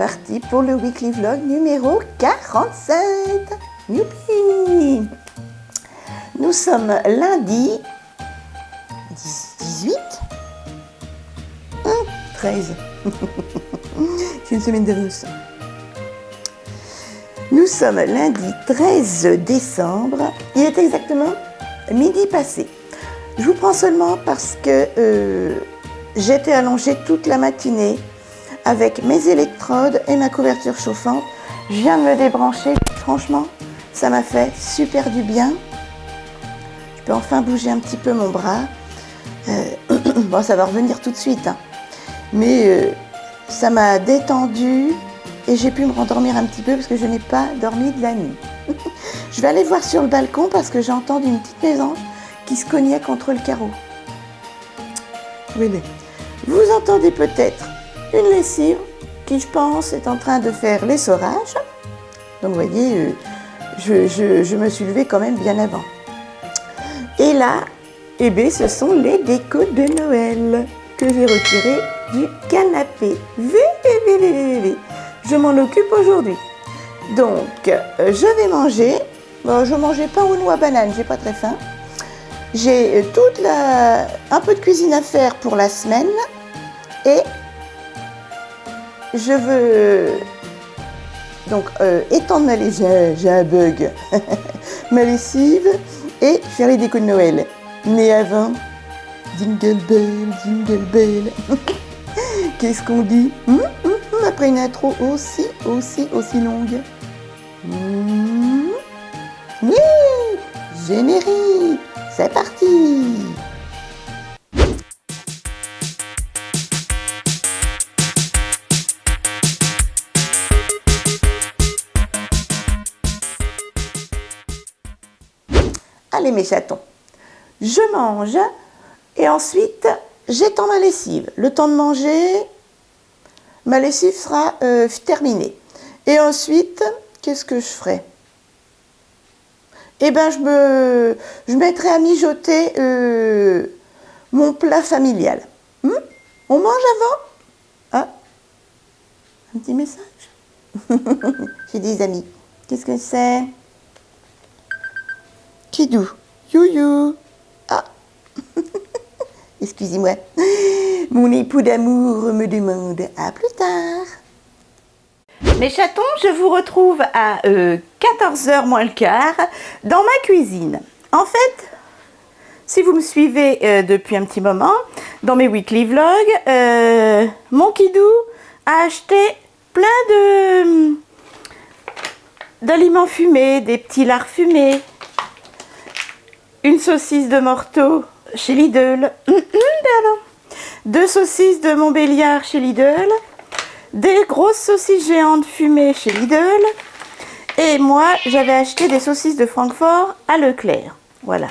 parti pour le weekly vlog numéro 47. Youpi! Nous sommes lundi 18 13. J'ai une semaine d'avance. Nous sommes lundi 13 décembre. Il est exactement midi passé. Je vous prends seulement parce que j'étais allongée toute la matinée avec mes électrodes et ma couverture chauffante. Je viens de me débrancher. Franchement, ça m'a fait super du bien. Je peux enfin bouger un petit peu mon bras. Bon, ça va revenir tout de suite, hein. Mais ça m'a détendue et j'ai pu me rendormir un petit peu parce que je n'ai pas dormi de la nuit. Je vais aller voir sur le balcon parce que j'ai entendu une petite mésange qui se cognait contre le carreau. Venez. Vous entendez peut-être une lessive qui, je pense, est en train de faire l'essorage. Donc, vous voyez, je me suis levée quand même bien avant. Et là, eh bien, ce sont les décos de Noël que j'ai retirés du canapé. Je m'en occupe aujourd'hui. Donc, je vais manger. Bon, je mangeais pain aux noix bananes, j'ai pas très faim. J'ai un peu de cuisine à faire pour la semaine. Et je veux donc étendre ma lessive, j'ai un bug, ma lessive et faire les décos de Noël. Mais avant, jingle bell, jingle bell. Qu'est-ce qu'on dit après une intro aussi longue? Oui, générique, c'est parti. Allez mes chatons, je mange et ensuite j'étends ma lessive. Le temps de manger, ma lessive sera terminée. Et ensuite, qu'est-ce que je ferai? Eh bien, je mettrai à mijoter mon plat familial. On mange avant? Ah, un petit message. J'ai des amis. Qu'est-ce que c'est? Kidou, youyou. Ah, excusez-moi. Mon époux d'amour me demande à plus tard. Mes chatons, je vous retrouve à 14h moins le quart dans ma cuisine. En fait, si vous me suivez depuis un petit moment, dans mes weekly vlogs, mon Kidou a acheté plein d'aliments fumés, des petits lards fumés, une saucisse de Morteau chez Lidl, 2 saucisses de Montbéliard chez Lidl, des grosses saucisses géantes fumées chez Lidl, et moi j'avais acheté des saucisses de Francfort à Leclerc. Voilà.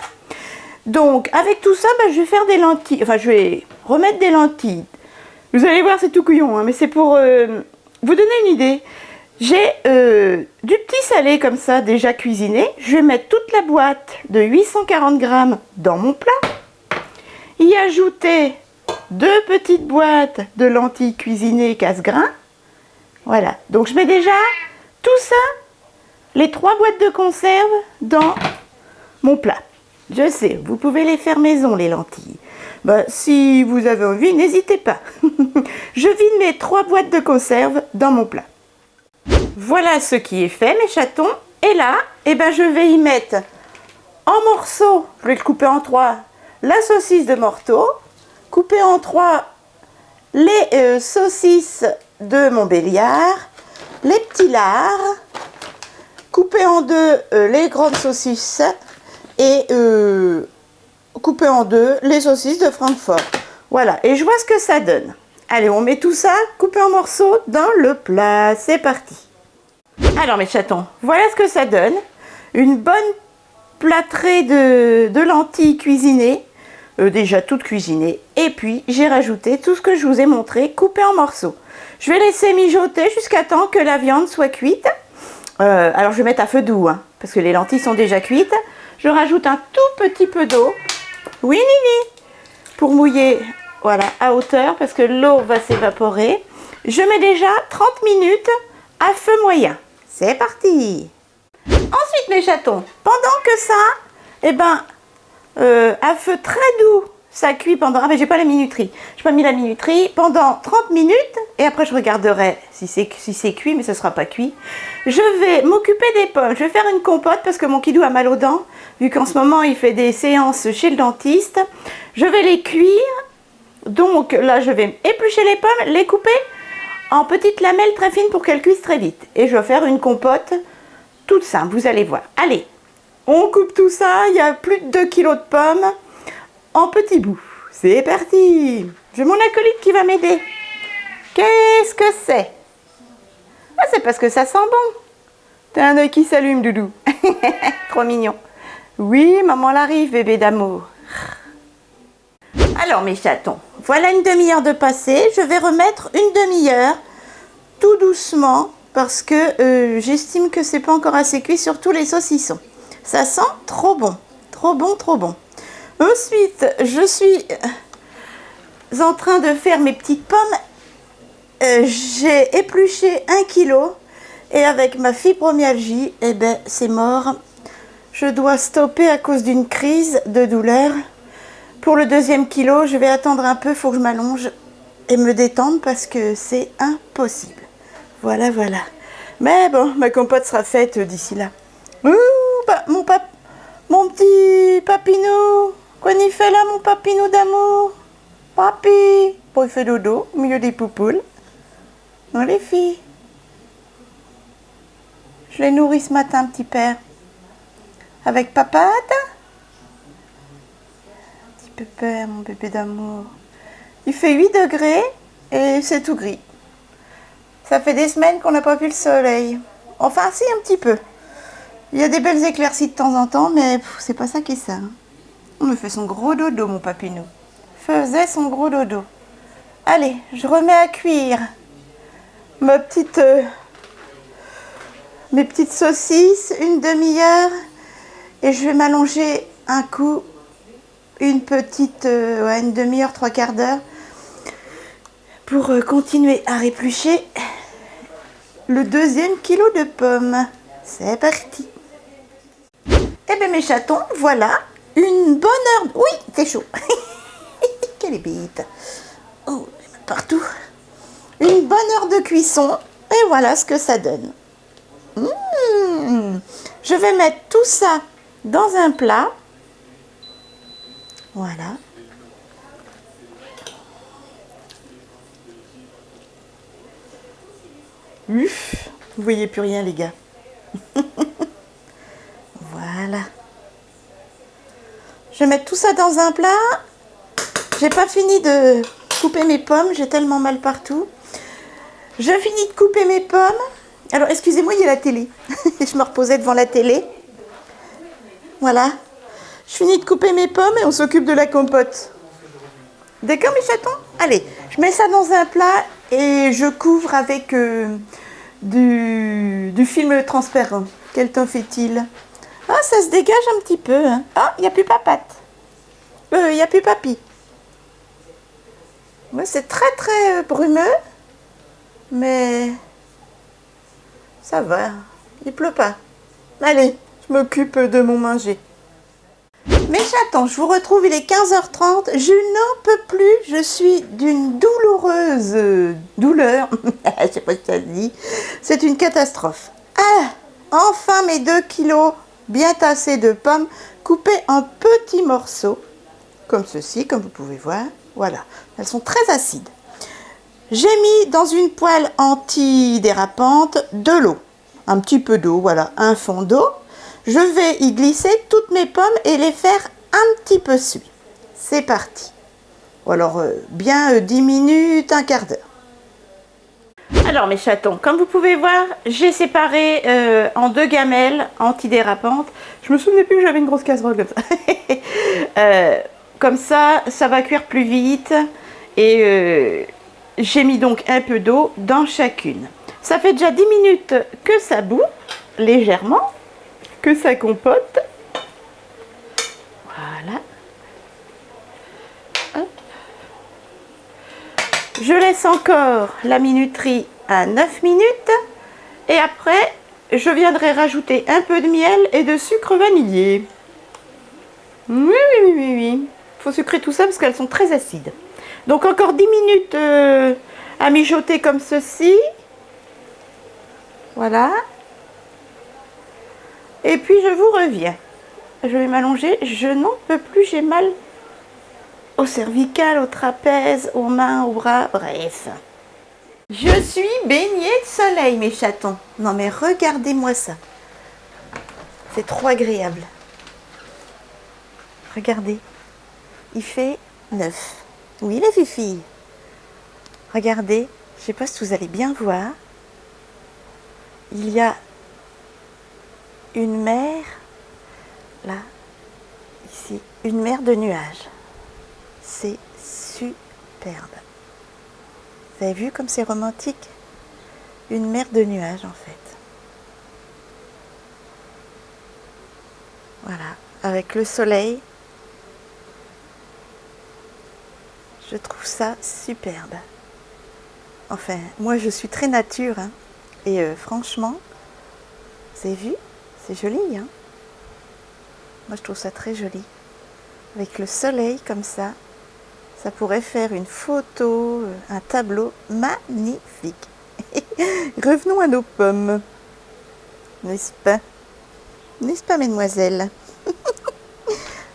Donc avec tout ça, je vais faire des lentilles, enfin je vais remettre des lentilles. Vous allez voir, c'est tout couillon, hein, mais c'est pour vous donner une idée. J'ai du petit salé comme ça déjà cuisiné. Je vais mettre toute la boîte de 840 grammes dans mon plat. Y ajouter 2 petites boîtes de lentilles cuisinées casse-grains. Voilà. Donc je mets déjà tout ça, les 3 boîtes de conserve dans mon plat. Je sais, vous pouvez les faire maison les lentilles. Si vous avez envie, n'hésitez pas. Je vide mes 3 boîtes de conserve dans mon plat. Voilà ce qui est fait mes chatons. Et là, je vais y mettre en morceaux, je vais le couper en 3, la saucisse de Morteau, couper en 3 les saucisses de Montbéliard, les petits lards, couper en 2 les grandes saucisses et couper en 2 les saucisses de Francfort. Voilà, et je vois ce que ça donne. Allez, on met tout ça coupé en morceaux dans le plat. C'est parti. Alors mes chatons, voilà ce que ça donne. Une bonne plâtrée de lentilles cuisinées, déjà toutes cuisinées. Et puis j'ai rajouté tout ce que je vous ai montré, coupé en morceaux. Je vais laisser mijoter jusqu'à temps que la viande soit cuite. Alors je vais mettre à feu doux, hein, parce que les lentilles sont déjà cuites. Je rajoute un tout petit peu d'eau. Oui, Nini, pour mouiller, voilà, à hauteur, parce que l'eau va s'évaporer. Je mets déjà 30 minutes à feu moyen. C'est parti. Ensuite mes chatons, pendant que ça, eh ben, à feu très doux, ça cuit pendant... Ah mais j'ai pas la minuterie. J'ai pas mis la minuterie. Pendant 30 minutes, et après je regarderai si c'est cuit, mais ce sera pas cuit. Je vais m'occuper des pommes. Je vais faire une compote parce que mon kidou a mal aux dents. Vu qu'en ce moment il fait des séances chez le dentiste. Je vais les cuire. Donc là je vais éplucher les pommes, les couper en petites lamelles très fines pour qu'elles cuisent très vite. Et je vais faire une compote toute simple, vous allez voir. Allez, on coupe tout ça. Il y a plus de 2 kg de pommes en petits bouts. C'est parti. J'ai mon acolyte qui va m'aider. Qu'est-ce que c'est? Ah, c'est parce que ça sent bon. T'as un œil qui s'allume, Doudou. Trop mignon. Oui, maman l'arrive, bébé d'amour. Alors, mes chatons, voilà une demi-heure de passé. Je vais remettre une demi-heure, tout doucement, parce que j'estime que c'est pas encore assez cuit, surtout les saucissons. Ça sent trop bon. Trop bon, trop bon. Ensuite, je suis en train de faire mes petites pommes. J'ai épluché 1 kg et avec ma fibromyalgie, eh ben, c'est mort. Je dois stopper à cause d'une crise de douleur. Pour le 2e kilo, je vais attendre un peu, il faut que je m'allonge et me détendre parce que c'est impossible. Voilà, voilà. Mais bon, ma compote sera faite d'ici là. Ouh, bah, mon petit papinou. Quoi il fait là, mon papinou d'amour? Papi. Bon, il fait dodo au milieu des poupoules. Non, les filles. Je les nourris ce matin, petit père. Avec papade. Petit pépère, mon bébé d'amour. Il fait 8 degrés et c'est tout gris. Ça fait des semaines qu'on n'a pas vu le soleil. Enfin, si, un petit peu. Il y a des belles éclaircies de temps en temps, mais c'est pas ça qui est ça. Hein. On me fait son gros dodo, mon papinou. Faisait son gros dodo. Allez, je remets à cuire mes petites saucisses, une demi-heure. Et je vais m'allonger un coup, une demi-heure, 3/4 d'heure, pour continuer à éplucher le 2e kilo de pommes. C'est parti. Eh bien mes chatons, voilà une bonne heure. Oui, c'est chaud. Quelle est bête. Oh, partout. Une bonne heure de cuisson. Et voilà ce que ça donne. Je vais mettre tout ça dans un plat. Voilà. Uf, vous voyez plus rien les gars. Voilà. Je vais mettre tout ça dans un plat. J'ai pas fini de couper mes pommes, j'ai tellement mal partout. Je finis de couper mes pommes. Alors excusez-moi, il y a la télé. Je me reposais devant la télé. Voilà. Je finis de couper mes pommes et on s'occupe de la compote. D'accord mes chatons? Allez, je mets ça dans un plat et je couvre avec du film transparent. Quel temps fait-il? Ah, ça se dégage un petit peu. Hein. Ah, il n'y a plus papate. Il n'y a plus papy. Ouais, c'est très très brumeux, mais ça va, il pleut pas. Allez, je m'occupe de mon manger. Mes chatons, je vous retrouve, il est 15h30, je n'en peux plus, je suis d'une douloureuse douleur, je sais pas si ça se dit, c'est une catastrophe. Ah, enfin mes 2 kilos bien tassés de pommes coupées en petits morceaux, comme ceci, comme vous pouvez voir. Voilà, elles sont très acides. J'ai mis dans une poêle antidérapante de l'eau. Un petit peu d'eau, voilà, un fond d'eau. Je vais y glisser toutes mes pommes et les faire un petit peu cuire. C'est parti. Alors, bien 10 minutes, un quart d'heure. Alors, mes chatons, comme vous pouvez voir, j'ai séparé en 2 gamelles antidérapantes. Je me souvenais plus que j'avais une grosse casserole comme ça. Comme ça, ça va cuire plus vite et j'ai mis donc un peu d'eau dans chacune. Ça fait déjà 10 minutes que ça bout, légèrement, que ça compote. Voilà. Hop. Je laisse encore la minuterie à 9 minutes. Et après, je viendrai rajouter un peu de miel et de sucre vanillé. Oui, oui, oui, oui, oui. Il faut sucrer tout ça parce qu'elles sont très acides. Donc encore 10 minutes à mijoter comme ceci. Voilà. Et puis je vous reviens. Je vais m'allonger. Je n'en peux plus. J'ai mal au cervical, au trapèze, aux mains, aux bras. Bref. Je suis baignée de soleil, mes chatons. Non mais regardez-moi ça. C'est trop agréable. Regardez. Il fait 9. Oui, les filles. Regardez. Je ne sais pas si vous allez bien voir. Il y a une mer, là, ici, une mer de nuages. C'est superbe. Vous avez vu comme c'est romantique? Une mer de nuages en fait. Voilà, avec le soleil. Je trouve ça superbe. Enfin, moi je suis très nature, hein, et franchement, vous avez vu? C'est joli, hein? Moi je trouve ça très joli. Avec le soleil comme ça pourrait faire une photo, un tableau magnifique. Revenons à nos pommes. N'est-ce pas? N'est-ce pas, mesdemoiselles?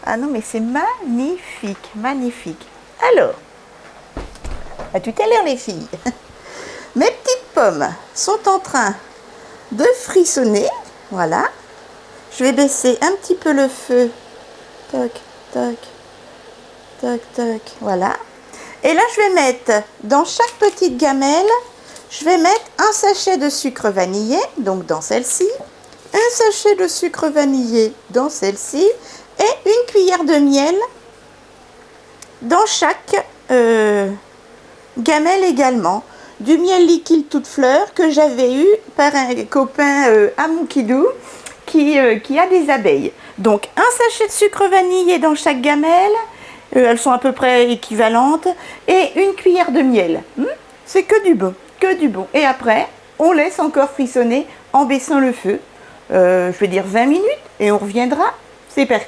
Ah non, mais c'est magnifique, magnifique. Alors, à tout à l'heure les filles. Mes petites pommes sont en train de frissonner. Voilà. Je vais baisser un petit peu le feu. Toc, toc, toc, toc. Voilà. Et là, je vais mettre dans chaque petite gamelle, je vais mettre un sachet de sucre vanillé, donc dans celle-ci, un sachet de sucre vanillé dans celle-ci, et une cuillère de miel dans chaque gamelle également. Du miel liquide toute fleur que j'avais eu par un copain à Moukidou qui a des abeilles. Donc un sachet de sucre vanillé dans chaque gamelle, elles sont à peu près équivalentes, et une cuillère de miel. C'est que du bon, que du bon. Et après, on laisse encore frissonner en baissant le feu. Je vais dire 20 minutes et on reviendra. C'est parti.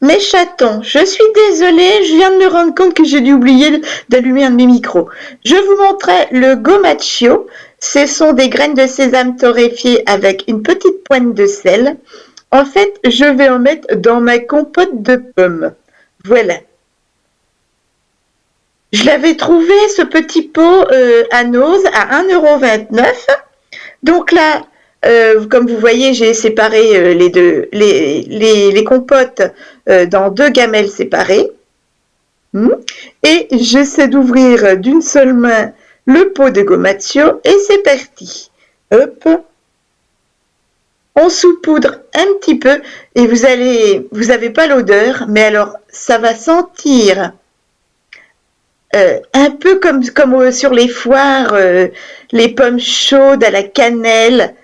Mes chatons, je suis désolée, je viens de me rendre compte que j'ai dû oublier d'allumer un de mes micros. Je vous montrais le gomaccio. Ce sont des graines de sésame torréfiées avec une petite pointe de sel. En fait, je vais en mettre dans ma compote de pommes. Voilà. Je l'avais trouvé, ce petit pot à Nose, à 1,29 €. Donc là, comme vous voyez, j'ai séparé les compotes dans 2 gamelles séparées. Et j'essaie d'ouvrir d'une seule main le pot de gomaccio et c'est parti. Hop. On saupoudre un petit peu et vous avez pas l'odeur, mais alors ça va sentir un peu comme sur les foires, les pommes chaudes à la cannelle.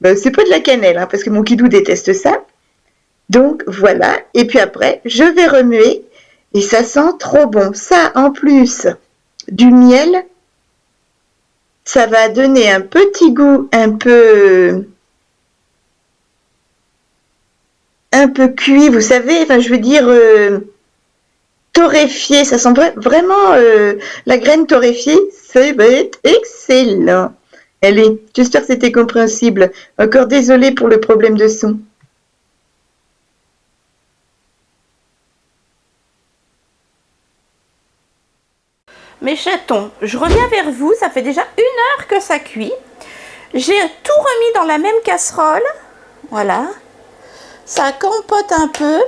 C'est pas de la cannelle, hein, parce que mon kidou déteste ça. Donc voilà, et puis après, je vais remuer et ça sent trop bon. Ça, en plus du miel, ça va donner un petit goût un peu cuit, vous savez, enfin je veux dire torréfié, ça sent vraiment la graine torréfiée, ça va être excellent. Allez, j'espère que c'était compréhensible. Encore désolée pour le problème de son. Mes chatons, je reviens vers vous, ça fait déjà 1 heure que ça cuit. J'ai tout remis dans la même casserole, voilà. Ça compote un peu,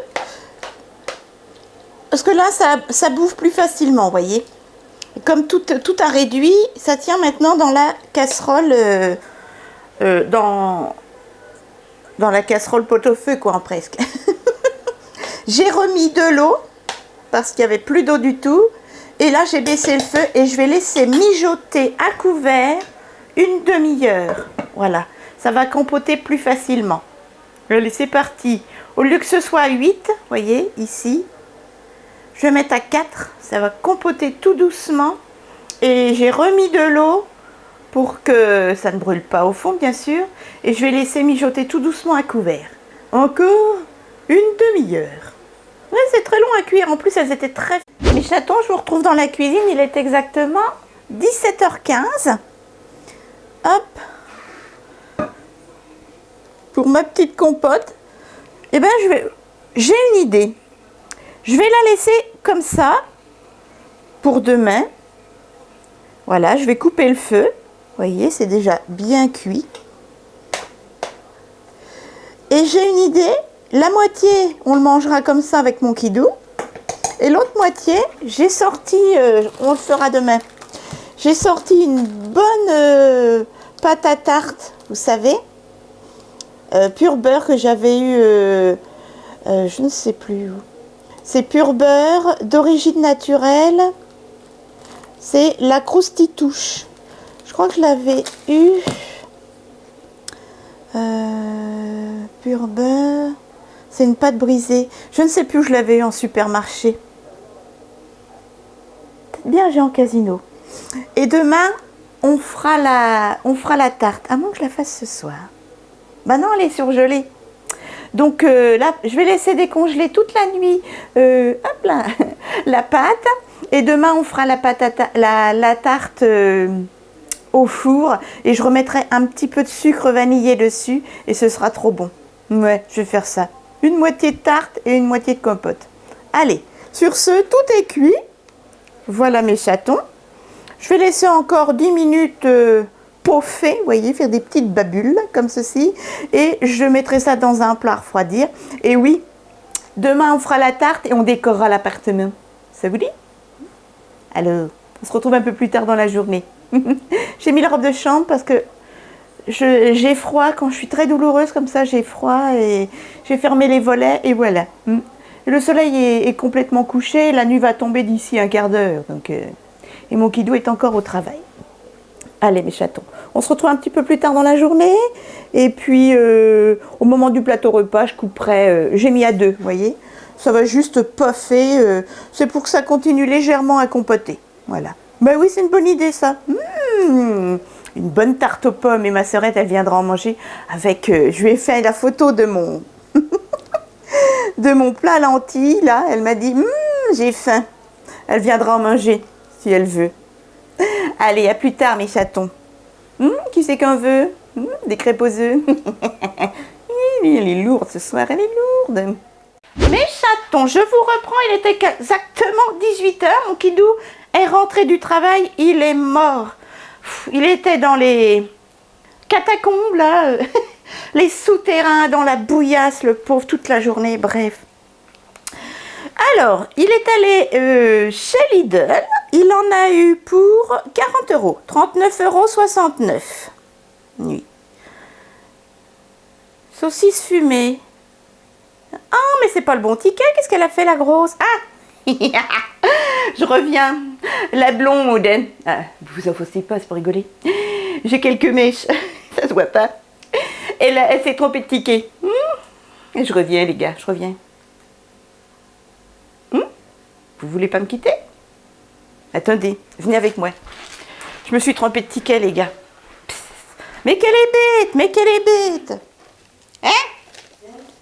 parce que là, ça bouffe plus facilement, vous voyez. Comme tout a réduit, ça tient maintenant dans la casserole, dans la casserole pot-au-feu, quoi, presque. J'ai remis de l'eau, parce qu'il n'y avait plus d'eau du tout. Et là, j'ai baissé le feu et je vais laisser mijoter à couvert 1 demi-heure. Voilà, ça va compoter plus facilement. Allez, c'est parti. Au lieu que ce soit à 8, vous voyez, ici, je vais mettre à 4. Ça va compoter tout doucement. Et j'ai remis de l'eau pour que ça ne brûle pas au fond, bien sûr. Et je vais laisser mijoter tout doucement à couvert. Encore une demi-heure. Ouais, c'est très long à cuire. En plus, elles étaient très... Mes chatons, je vous retrouve dans la cuisine. Il est exactement 17h15. Hop. Pour ma petite compote. Eh ben, j'ai une idée. Je vais la laisser comme ça pour demain. Voilà, je vais couper le feu. Vous voyez, c'est déjà bien cuit. Et j'ai une idée. La moitié, on le mangera comme ça avec mon kidou. Et l'autre moitié, j'ai sorti, on le fera demain. J'ai sorti une bonne pâte à tarte, vous savez, pur beurre que j'avais eu, je ne sais plus où. C'est pur beurre d'origine naturelle. C'est la Croustitouche. Je crois que je l'avais eu. Pur beurre. C'est une pâte brisée. Je ne sais plus où je l'avais eu en supermarché. Peut-être bien j'ai en casino. Et demain, on fera la tarte. À moins que je la fasse ce soir. Bah non, elle est surgelée. Donc là, je vais laisser décongeler toute la nuit hop là, la pâte. Et demain, on fera la tarte au four. Et je remettrai un petit peu de sucre vanillé dessus. Et ce sera trop bon. Ouais, je vais faire ça. Une moitié de tarte et une moitié de compote. Allez, sur ce, tout est cuit. Voilà mes chatons. Je vais laisser encore 10 minutes poffer, vous voyez, faire des petites babules comme ceci. Et je mettrai ça dans un plat à refroidir. Et oui, demain on fera la tarte et on décorera l'appartement. Ça vous dit? Alors, on se retrouve un peu plus tard dans la journée. J'ai mis la robe de chambre parce que j'ai froid. Quand je suis très douloureuse comme ça, j'ai froid et j'ai fermé les volets et voilà. Le soleil est complètement couché. La nuit va tomber d'ici un quart d'heure. Et mon kidou est encore au travail. Allez mes chatons, on se retrouve un petit peu plus tard dans la journée. Et puis au moment du plateau repas, je couperai, j'ai mis à 2, vous voyez. Ça va juste puffer, c'est pour que ça continue légèrement à compoter. Voilà. Ben oui, c'est une bonne idée ça. Une bonne tarte aux pommes et ma sœurette, elle viendra en manger avec, je lui ai fait la photo de mon, de mon plat lentilles, là. Elle m'a dit, j'ai faim. Elle viendra en manger si elle veut. Allez, à plus tard mes chatons. Qui c'est qu'on veut? Des crêpes aux œufs. Elle est lourde ce soir, elle est lourde. Mes chatons, je vous reprends, il était exactement 18h. Mon kidou est rentré du travail, il est mort. Il était dans les catacombes, là, les souterrains, dans la bouillasse, le pauvre, toute la journée, bref. Alors, il est allé chez Lidl, il en a eu pour 40 €, 39,69 €. Oui. Saucisse fumée. Ah, mais c'est pas le bon ticket, qu'est-ce qu'elle a fait la grosse? Ah, je reviens, la blonde. Ah, vous offusquez pas, c'est pour rigoler. J'ai quelques mèches, ça se voit pas. Elle s'est trompée de ticket. Et je reviens les gars, je reviens. Vous voulez pas me quitter? Attendez, venez avec moi. Je me suis trompée de ticket, les gars. Psst. Mais qu'elle est bête, mais qu'elle est bête. Hein?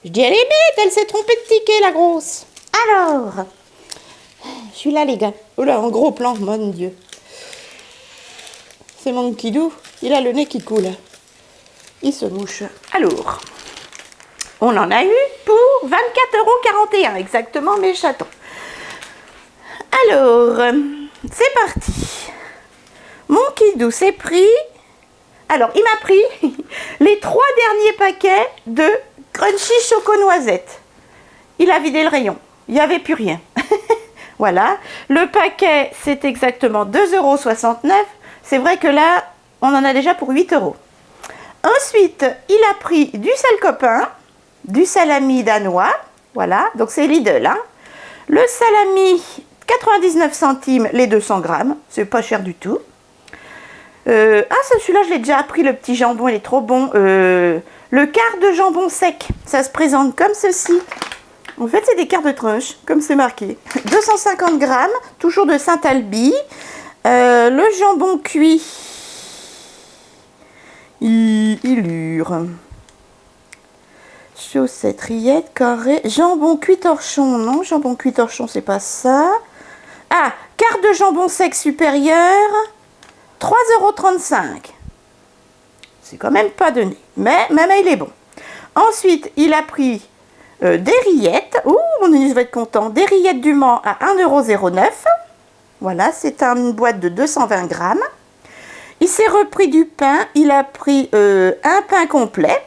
Je dis, elle est bête, elle s'est trompée de ticket, la grosse. Alors, je suis là, les gars. Oh là, en gros plan, mon Dieu. C'est mon kidou, il a le nez qui coule. Il se mouche. Alors, on en a eu pour 24,41 € exactement, mes chatons. Alors, c'est parti. Mon kidou s'est pris... Alors, il m'a pris les 3 derniers paquets de Crunchy Choco-Noisette. Il a vidé le rayon. Il n'y avait plus rien. Voilà. Le paquet, c'est exactement 2,69 €. C'est vrai que là, on en a déjà pour 8 €. Ensuite, il a pris du sel copain, du salami danois. Voilà. Donc, c'est Lidl, hein. Le salami... 99 centimes les 200 grammes, c'est pas cher du tout. Celui-là, je l'ai déjà pris, le petit jambon, il est trop bon. Le quart de jambon sec, ça se présente comme ceci. En fait, c'est des quarts de tranche, comme c'est marqué. 250 grammes, toujours de Saint-Albi. Le jambon cuit. Ilure. Chaussettes, rillettes, carré. Jambon cuit torchon. Non, jambon cuit torchon, c'est pas ça. Ah, quart de jambon sec supérieur. 3,35 €. C'est quand même pas donné. Mais il est bon. Ensuite, il a pris des rillettes. Ouh, mon Denis va être content. Des rillettes du Mans à 1,09 €. Voilà, c'est une boîte de 220 grammes. Il s'est repris du pain. Il a pris un pain complet.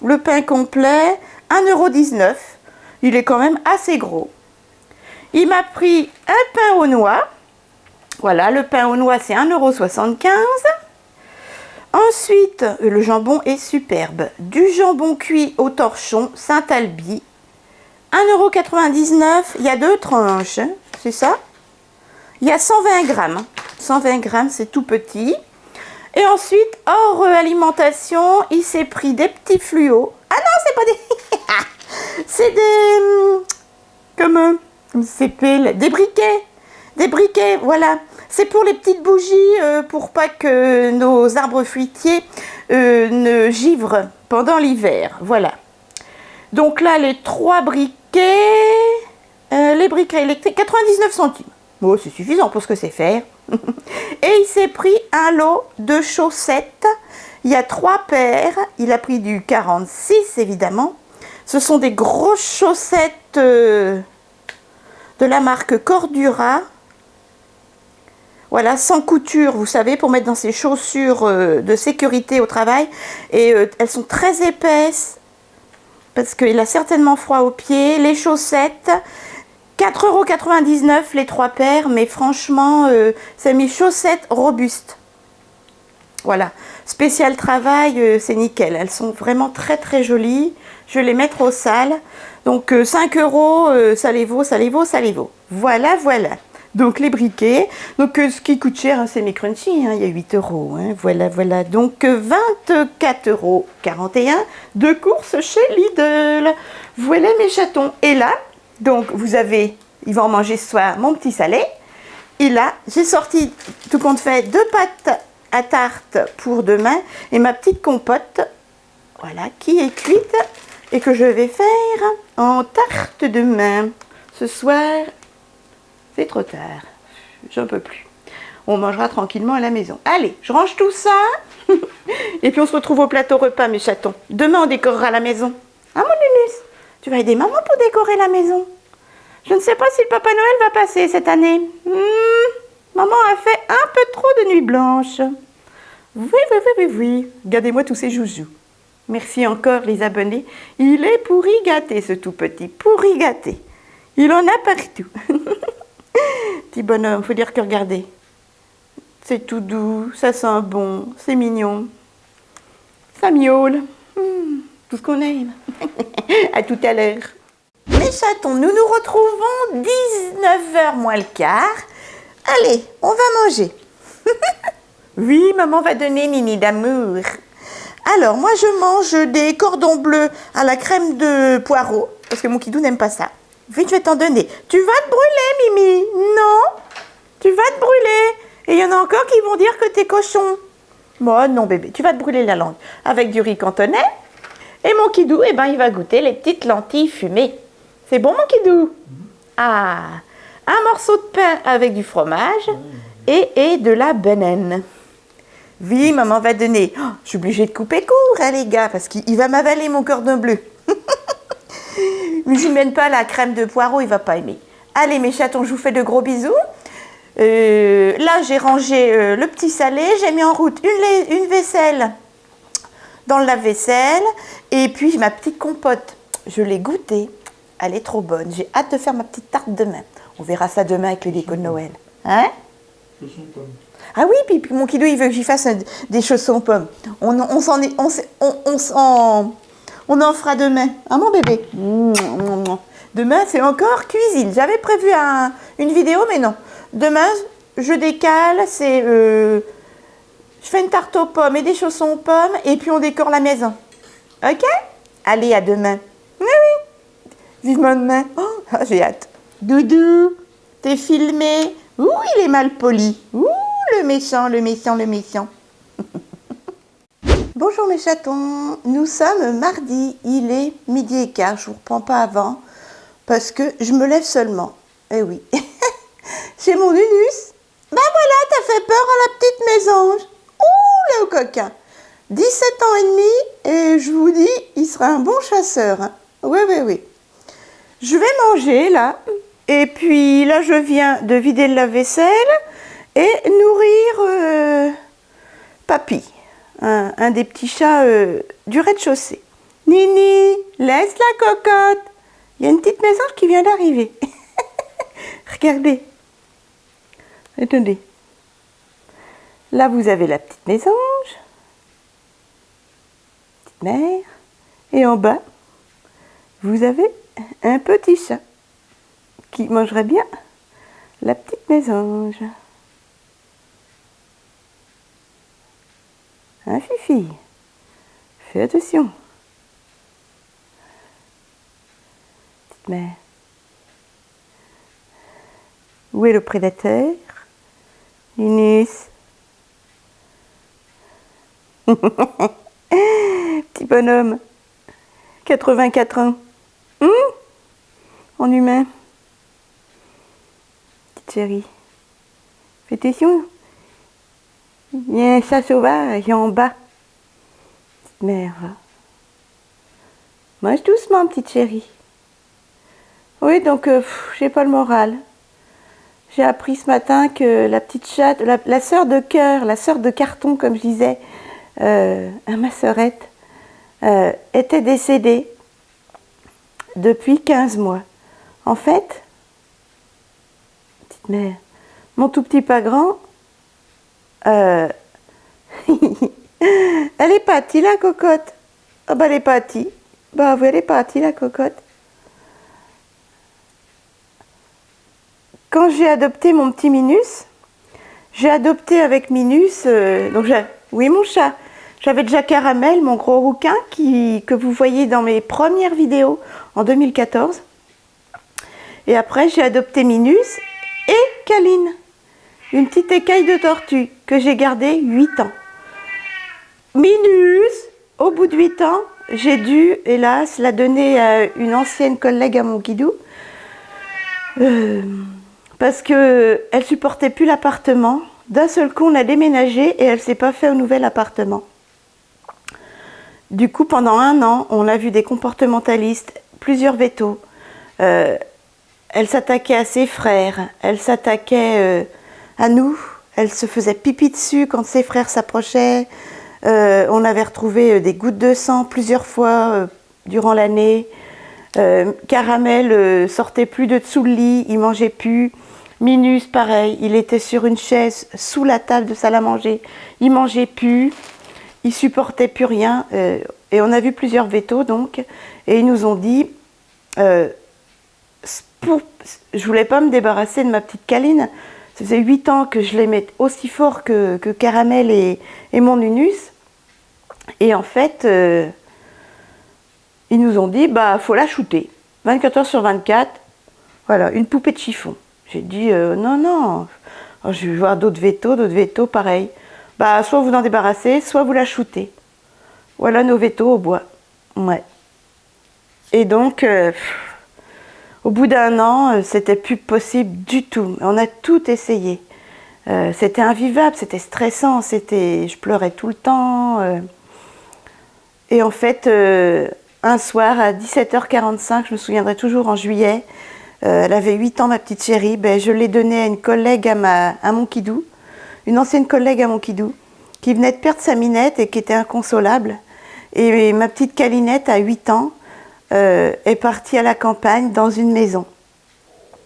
Le pain complet, 1,19 €. Il est quand même assez gros. Il m'a pris un pain aux noix. Voilà, le pain aux noix, c'est 1,75 €. Ensuite, le jambon est superbe. Du jambon cuit au torchon, Saint-Alby. 1,99 €. Il y a 2 tranches, hein, c'est ça? Il y a 120 grammes. 120 grammes, c'est tout petit. Et ensuite, hors alimentation, il s'est pris des petits fluos. Ah non, c'est pas des... c'est des... Comment ça s'appelle? Des briquets. Des briquets, voilà. C'est pour les petites bougies, pour pas que nos arbres fruitiers ne givrent pendant l'hiver. Voilà. Donc là, les 3 briquets, les briquets électriques, 99 centimes. Bon, c'est suffisant pour ce que c'est faire. Et il s'est pris un lot de chaussettes. Il y a 3 paires. Il a pris du 46, évidemment. Ce sont des grosses chaussettes de la marque Cordura. Voilà, sans couture, vous savez, pour mettre dans ses chaussures de sécurité au travail. Et elles sont très épaisses, parce qu'il a certainement froid aux pieds. Les chaussettes, 4,99 € les 3 paires, mais franchement, c'est mes chaussettes robustes. Voilà, spécial travail, c'est nickel. Elles sont vraiment très très jolies. Je vais les mettre au sale. Donc 5 €, ça les vaut, ça les vaut, ça les vaut. Voilà, voilà. Donc les briquets, donc ce qui coûte cher, hein, c'est mes crunchies, hein, il y a 8 €, hein, voilà, voilà. Donc 24,41 € de courses chez Lidl. Voilà mes chatons. Et là, donc vous avez, ils vont en manger ce soir, mon petit salé. Et là, j'ai sorti, tout compte fait, 2 pâtes à tarte pour demain et ma petite compote, voilà, qui est cuite et que je vais faire en tarte demain. Ce soir, c'est trop tard, j'en peux plus. On mangera tranquillement à la maison. Allez, je range tout ça. Et puis on se retrouve au plateau repas, mes chatons. Demain, on décorera la maison. Ah, mon Nunus, tu vas aider maman pour décorer la maison. Je ne sais pas si le Papa Noël va passer cette année. Maman a fait un peu trop de nuits blanches. Oui, oui, oui, oui, oui. Regardez-moi tous ces joujoux. Merci encore les abonnés. Il est pourri gâté, ce tout petit. Pourri gâté. Il en a partout. Petit bonhomme, faut dire que regardez. C'est tout doux, ça sent bon, c'est mignon. Ça miaule. Tout ce qu'on aime. À tout à l'heure. Mes chatons, nous nous retrouvons 19 h moins le quart. Allez, on va manger. Oui, maman va donner Nini d'amour. Alors, moi, je mange des cordons bleus à la crème de poireau, parce que mon kidou n'aime pas ça. Vite, je vais t'en donner. Tu vas te brûler, Mimi. Non, tu vas te brûler. Et il y en a encore qui vont dire que t'es cochon. Moi, non, bébé, tu vas te brûler la langue. Avec du riz cantonais. Et mon kidou, eh ben, il va goûter les petites lentilles fumées. C'est bon, mon kidou? Ah, un morceau de pain avec du fromage et de la banane. Oui, maman va donner. Oh, je suis obligée de couper court, hein, les gars, parce qu'il va m'avaler mon cordon bleu. Mais je ne mène pas la crème de poireau, il va pas aimer. Allez, mes chatons, je vous fais de gros bisous. Là, j'ai rangé le petit salé. J'ai mis en route une vaisselle dans le lave-vaisselle. Et puis, ma petite compote. Je l'ai goûtée. Elle est trop bonne. J'ai hâte de faire ma petite tarte demain. On verra ça demain avec le déco de Noël. Hein? Ah oui, puis mon kidou, il veut que j'y fasse des chaussons pommes. On en fera demain. Hein, mon bébé? Demain, c'est encore cuisine. J'avais prévu une vidéo, mais non. Demain, je décale, je fais une tarte aux pommes et des chaussons aux pommes, et puis on décore la maison. Ok? Allez, à demain. Oui, oui. Vivement demain. Oh, j'ai hâte. Doudou, t'es filmé. Ouh, il est mal poli. Ouh, le méchant, le méchant, le méchant. Bonjour mes chatons, nous sommes mardi, il est 12h15, je vous reprends pas avant, parce que je me lève seulement. Eh oui, c'est mon Nunus. Ben voilà, t'as fait peur à la petite mésange. Ouh, le coquin. 17 ans et demi, et je vous dis, il sera un bon chasseur. Hein. Oui, oui, oui. Je vais manger là, et puis là je viens de vider le lave-vaisselle et nourrir Papy, un des petits chats du rez-de-chaussée. Nini, laisse la cocotte. Il y a une petite mésange qui vient d'arriver. Regardez. Attendez. Là, vous avez la petite mésange. Petite mère. Et en bas, vous avez un petit chat qui mangerait bien la petite mésange. Hein, Fifi? Fais attention. Petite mère. Où est le prédateur? Nunus. Petit bonhomme. 84 ans. En humain. Petite chérie. Fais attention. Il y a un chat sauvage en bas. Petite mère. Mange doucement, petite chérie. Oui, donc j'ai pas le moral. J'ai appris ce matin que la petite chatte, la sœur de cœur, la sœur de carton, comme je disais, à ma sœurette, était décédée depuis 15 mois. En fait, petite mère, mon tout petit pas grand, elle est partie la cocotte. Ah bah elle est partie. Bah oui, elle est partie la cocotte. Quand j'ai adopté mon petit Minus, j'ai adopté avec Minus, oui mon chat, j'avais déjà Caramel, mon gros rouquin, que vous voyez dans mes premières vidéos en 2014. Et après j'ai adopté Minus et Caline, une petite écaille de tortue que j'ai gardée 8 ans. Minus, au bout de 8 ans, j'ai dû, hélas, la donner à une ancienne collègue à mon guidou. Parce qu'elle ne supportait plus l'appartement. D'un seul coup, on a déménagé et elle ne s'est pas fait au nouvel appartement. Du coup, pendant 1 an, on a vu des comportementalistes, plusieurs vétos. Elle s'attaquait à ses frères, elle s'attaquait à nous, elle se faisait pipi dessus quand ses frères s'approchaient. On avait retrouvé des gouttes de sang plusieurs fois durant l'année. Caramel sortait plus de dessous le lit, il mangeait plus. Minus, pareil, il était sur une chaise sous la table de salle à manger, il mangeait plus, il supportait plus rien. Et on a vu plusieurs vétos donc, et ils nous ont dit, je voulais pas me débarrasser de ma petite Caline. Ça faisait 8 ans que je l'aimais aussi fort que Caramel et mon Nunus. Et en fait, ils nous ont dit, bah, faut la shooter. 24 heures sur 24, voilà, une poupée de chiffon. J'ai dit, non, non, je vais voir d'autres vétos, pareil. Bah, soit vous en débarrassez, soit vous la shootez. Voilà nos vétos au bois. Ouais. Et donc, au bout d'1 an, c'était plus possible du tout. On a tout essayé. C'était invivable, c'était stressant, je pleurais tout le temps. Et en fait, un soir à 17h45, je me souviendrai toujours, en juillet, elle avait 8 ans, ma petite chérie, ben, je l'ai donnée à une collègue à mon kidou, une ancienne collègue à mon kidou, qui venait de perdre sa minette et qui était inconsolable. Et ma petite Calinette, à 8 ans, est partie à la campagne dans une maison.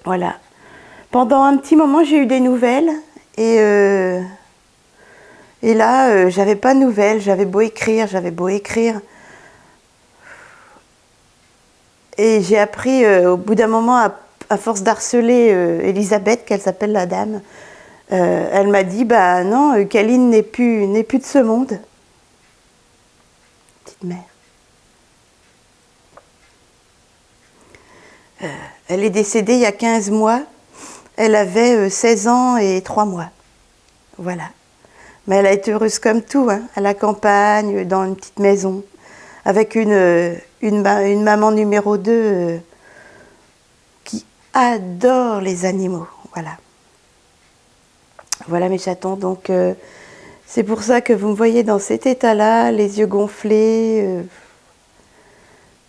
Voilà. Pendant un petit moment, j'ai eu des nouvelles et là, j'avais pas de nouvelles, j'avais beau écrire. Et j'ai appris au bout d'un moment, à force d'harceler Elisabeth, qu'elle s'appelle la dame, elle m'a dit, bah non, Caline n'est plus de ce monde. Petite mère. Elle est décédée il y a 15 mois. Elle avait 16 ans et 3 mois. Voilà. Mais elle a été heureuse comme tout, hein, à la campagne, dans une petite maison, avec une maman numéro 2 qui adore les animaux. Voilà. Voilà mes chatons, donc c'est pour ça que vous me voyez dans cet état-là, les yeux gonflés.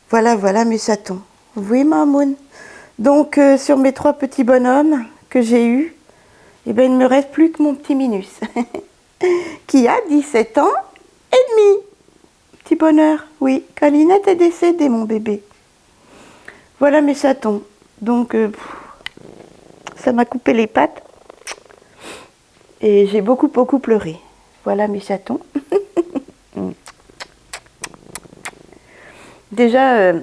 Voilà, voilà mes chatons. Oui, Mamoun. Donc sur mes 3 petits bonhommes que j'ai eus, eh ben, il ne me reste plus que mon petit Minus, qui a 17 ans et demi. Petit bonheur, oui. Quand Linette est décédée, mon bébé. Voilà mes chatons. Donc, ça m'a coupé les pattes. Et j'ai beaucoup pleuré. Voilà mes chatons. Déjà,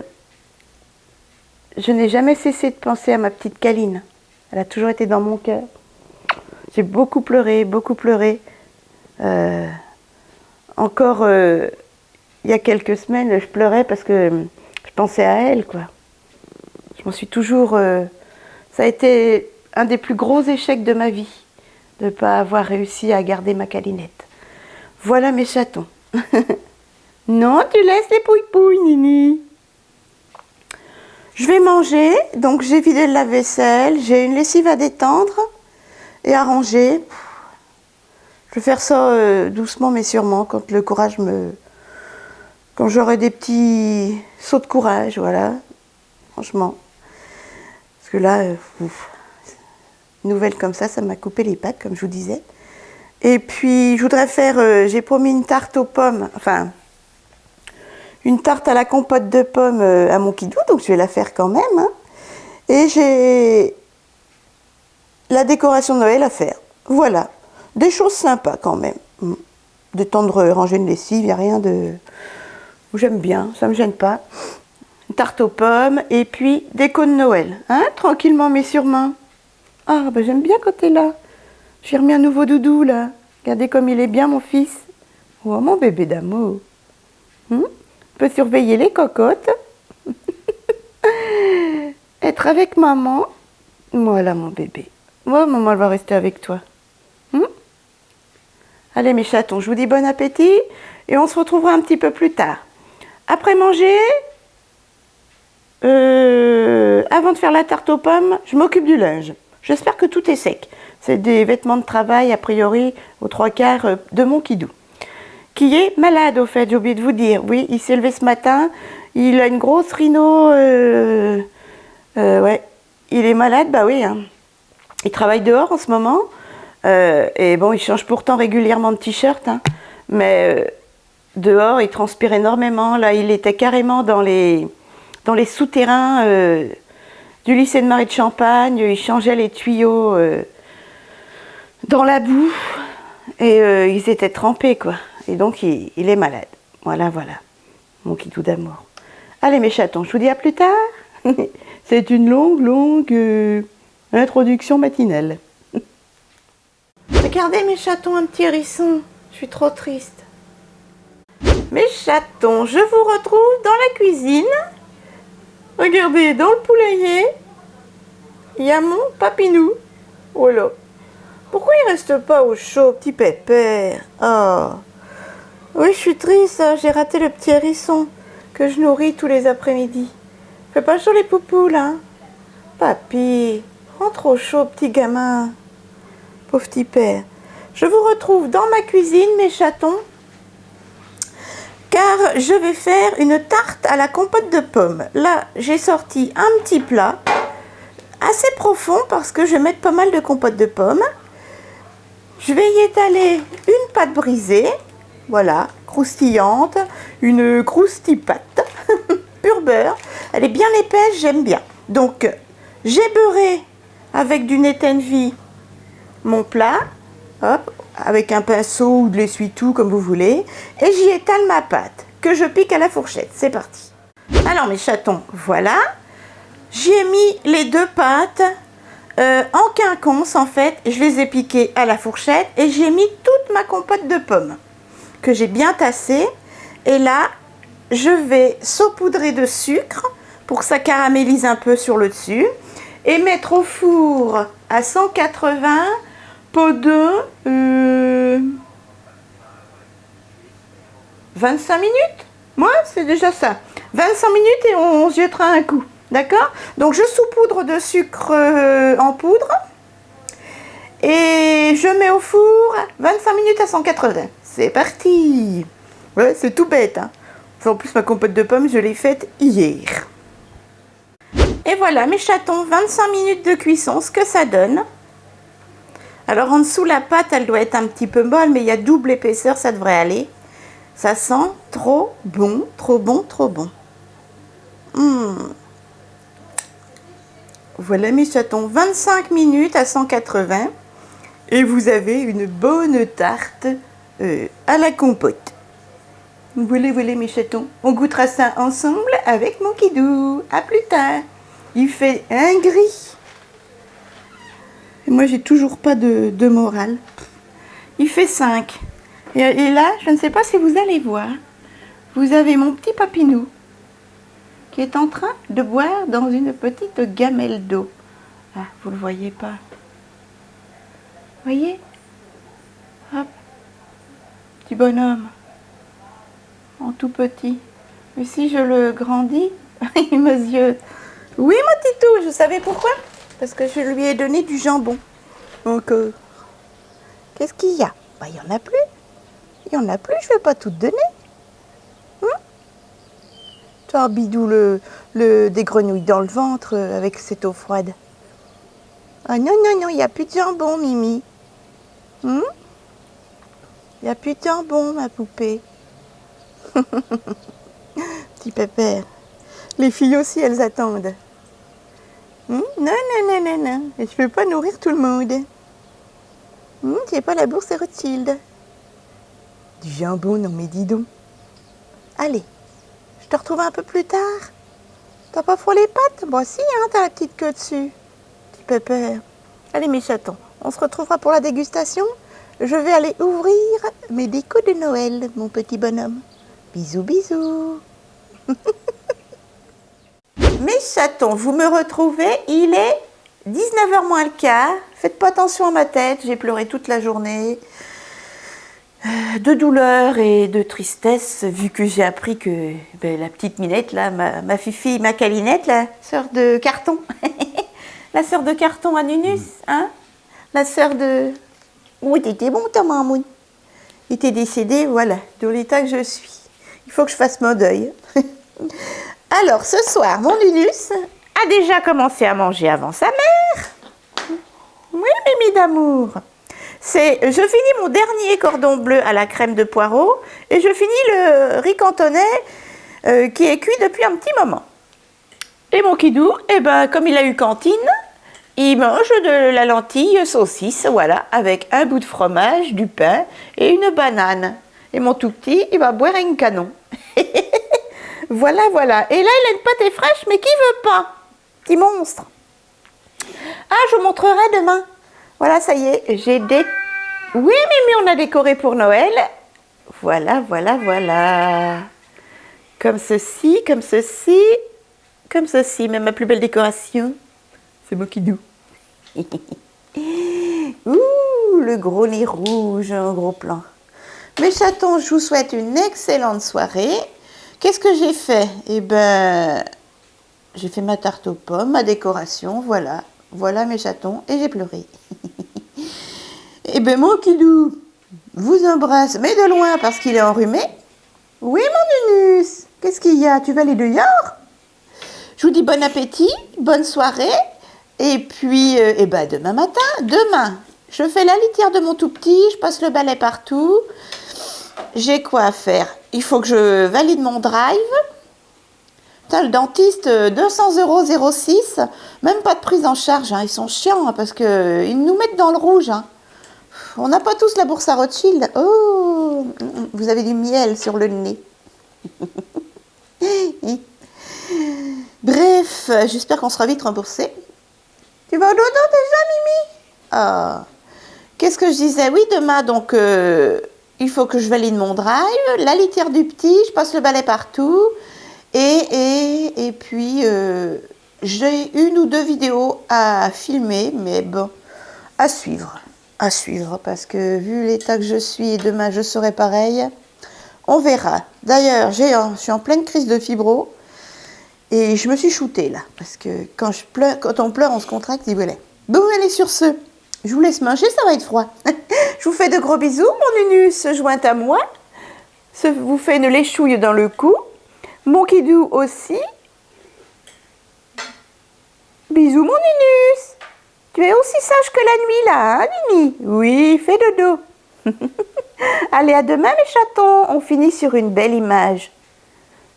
je n'ai jamais cessé de penser à ma petite Kaline. Elle a toujours été dans mon cœur. J'ai beaucoup pleuré, beaucoup pleuré. Encore, il y a quelques semaines, je pleurais parce que je pensais à elle, quoi. Je m'en suis toujours... ça a été un des plus gros échecs de ma vie, de ne pas avoir réussi à garder ma Kalinette. Voilà mes chatons. Non, tu laisses les pouilles-pouilles, Nini. Je vais manger, donc j'ai vidé le lave-vaisselle, j'ai une lessive à détendre et à ranger. Je vais faire ça doucement mais sûrement quand le courage me... Quand j'aurai des petits sauts de courage, voilà. Franchement. Parce que là, une nouvelle comme ça m'a coupé les pattes, comme je vous disais. Et puis, je voudrais faire... j'ai promis une tarte aux pommes, enfin... Une tarte à la compote de pommes à mon kidou, donc je vais la faire quand même. Hein. Et j'ai la décoration de Noël à faire. Voilà. Des choses sympas quand même. De temps de ranger une lessive, il n'y a rien de... J'aime bien, ça ne me gêne pas. Une tarte aux pommes et puis déco de Noël. Hein, tranquillement mais sûrement. Ah, bah j'aime bien quand t'es là. J'ai remis un nouveau doudou là. Regardez comme il est bien mon fils. Oh, mon bébé d'amour. Peut surveiller les cocottes, être avec maman. Voilà mon bébé. Moi, maman, elle va rester avec toi. Allez mes chatons, je vous dis bon appétit et on se retrouvera un petit peu plus tard. Après manger, avant de faire la tarte aux pommes, je m'occupe du linge. J'espère que tout est sec. C'est des vêtements de travail, a priori, aux 3/4 de mon kidou. Qui est malade au fait, j'ai oublié de vous dire. Oui, il s'est levé ce matin, il a une grosse rhino, ouais, il est malade, bah oui. Hein. Il travaille dehors en ce moment, et bon, il change pourtant régulièrement de t-shirt, hein, mais dehors, il transpire énormément. Là, il était carrément dans les souterrains du lycée de Marie de Champagne, il changeait les tuyaux dans la boue, et ils étaient trempés, quoi. Et donc, il est malade. Voilà, voilà. Mon kidou d'amour. Allez, mes chatons, je vous dis à plus tard. C'est une longue introduction matinale. Regardez, mes chatons, un petit hérisson. Je suis trop triste. Mes chatons, je vous retrouve dans la cuisine. Regardez, dans le poulailler, il y a mon papinou. Oh là. Pourquoi il reste pas au chaud, petit pépère? Oh. Oui, je suis triste, j'ai raté le petit hérisson que je nourris tous les après-midi. Fais pas chaud les poupous, là. Papy, rentre au chaud, petit gamin. Pauvre petit père. Je vous retrouve dans ma cuisine, mes chatons, car je vais faire une tarte à la compote de pommes. Là, j'ai sorti un petit plat assez profond parce que je vais mettre pas mal de compote de pommes. Je vais y étaler une pâte brisée. Voilà, croustillante, une croustipâte, pur beurre. Elle est bien épaisse, j'aime bien. Donc, j'ai beurré avec du Netenvi mon plat, hop, avec un pinceau ou de l'essuie-tout, comme vous voulez. Et j'y étale ma pâte, que je pique à la fourchette. C'est parti. Alors, mes chatons, voilà. J'y ai mis les 2 pâtes en quinconce, en fait. Je les ai piquées à la fourchette et j'ai mis toute ma compote de pommes que j'ai bien tassé. Et là, je vais saupoudrer de sucre pour que ça caramélise un peu sur le dessus et mettre au four à 180 pot de 25 minutes. Moi, c'est déjà ça. 25 minutes et on se jettera un coup. D'accord? Donc, je saupoudre de sucre en poudre. Et je mets au four 25 minutes à 180. C'est parti. Ouais, c'est tout bête. Hein. En plus, ma compote de pommes, je l'ai faite hier. Et voilà, mes chatons, 25 minutes de cuisson, ce que ça donne. Alors, en dessous, la pâte, elle doit être un petit peu molle, mais il y a double épaisseur, ça devrait aller. Ça sent trop bon, trop bon, trop bon. Voilà, mes chatons, 25 minutes à 180. Et vous avez une bonne tarte à la compote. Voilà, voilà, mes chatons. On goûtera ça ensemble avec mon kidou. À plus tard. Il fait un gris. Et moi, j'ai toujours pas de morale. Il fait 5. Et là, je ne sais pas si vous allez voir, vous avez mon petit papinou qui est en train de boire dans une petite gamelle d'eau. Ah, vous le voyez pas. Voyez? Hop. Petit bonhomme. En tout petit. Mais si je le grandis, il me ziote. Oui, mon titou, je savais pourquoi. Parce que je lui ai donné du jambon. Encore. Qu'est-ce qu'il y a? Bah, il n'y en a plus. Il n'y en a plus, je ne vais pas tout te donner. Toi, bidou, des grenouilles dans le ventre avec cette eau froide. Ah non, non, non, il n'y a plus de jambon, Mimi. Il n'y a plus de jambon, ma poupée. Petit pépère. Les filles aussi, elles attendent. Non, non, non, non, non. Et je ne peux pas nourrir tout le monde. J'ai pas la bourse Rothschild. Du jambon, non mais dis donc. Allez, je te retrouve un peu plus tard. T'as pas froid les pattes? Bon si, hein, t'as la petite queue dessus. Petit pépère. Allez mes chatons, on se retrouvera pour la dégustation. Je vais aller ouvrir mes décos de Noël, mon petit bonhomme. Bisous, bisous. Mes chatons, vous me retrouvez, il est 19h moins le quart. Faites pas attention à ma tête, j'ai pleuré toute la journée. De douleur et de tristesse, vu que j'ai appris que la petite Minette, là, ma fifi, ma câlinette, la sœur de carton, la sœur de carton à Nunus, hein, la sœur de... Oui, t'étais bon, ta maman. était décédée, voilà, dans l'état que je suis. Il faut que je fasse mon deuil. Alors, ce soir, mon Nunus a déjà commencé à manger avant sa mère. Oui, Mimi d'amour. Je finis mon dernier cordon bleu à la crème de poireau et je finis le riz cantonais qui est cuit depuis un petit moment. Et mon kidou, comme il a eu cantine, il mange de la lentille saucisse, voilà, avec un bout de fromage, du pain et une banane. Et mon tout petit, il va boire un canon. Voilà, voilà. Et là, il a une pâtée fraîche, mais qui veut pas? Petit monstre. Ah, je vous montrerai demain. Voilà, ça y est, j'ai des... Oui, Mimi, on a décoré pour Noël. Voilà, voilà, voilà. Comme ceci, comme ceci, comme ceci. Même ma plus belle décoration, c'est mon kidou. Ouh, le gros nez rouge en gros plan. Mes chatons, je vous souhaite une excellente soirée. Qu'est-ce que j'ai fait? J'ai fait ma tarte aux pommes, ma décoration, voilà. Voilà mes chatons, et j'ai pleuré. Mon kidou vous embrasse, mais de loin parce qu'il est enrhumé. Oui, mon Nunus, qu'est-ce qu'il y a? Tu vas aller dehors? Je vous dis bon appétit, bonne soirée. Et puis, demain matin, je fais la litière de mon tout petit, je passe le balai partout. J'ai quoi à faire? Il faut que je valide mon drive. Putain, le dentiste, 200 € 06, même pas de prise en charge. Hein. Ils sont chiants hein, parce qu'ils nous mettent dans le rouge. Hein. On n'a pas tous la bourse à Rothschild. Oh, vous avez du miel sur le nez. Bref, j'espère qu'on sera vite remboursé. Tu vas au dodo déjà, Mimi? Ah. Qu'est-ce que je disais? Oui, demain, donc, il faut que je valide mon drive, la litière du petit, je passe le balai partout. Et puis, j'ai 1 ou 2 vidéos à filmer, mais bon, à suivre, parce que vu l'état que je suis, et demain je serai pareil, On verra. D'ailleurs, je suis en pleine crise de fibro. Et je me suis shootée là. Parce que quand on pleure, on se contracte, il voulait. Bon, allez, sur ce, je vous laisse manger, ça va être froid. Je vous fais de gros bisous. Mon Nunus joint à moi. Vous fait une léchouille dans le cou. Mon Kidou aussi. Bisous, mon Nunus. Tu es aussi sage que la nuit là, hein, Nini? Oui, fais dodo. Allez, à demain, mes chatons. On finit sur une belle image.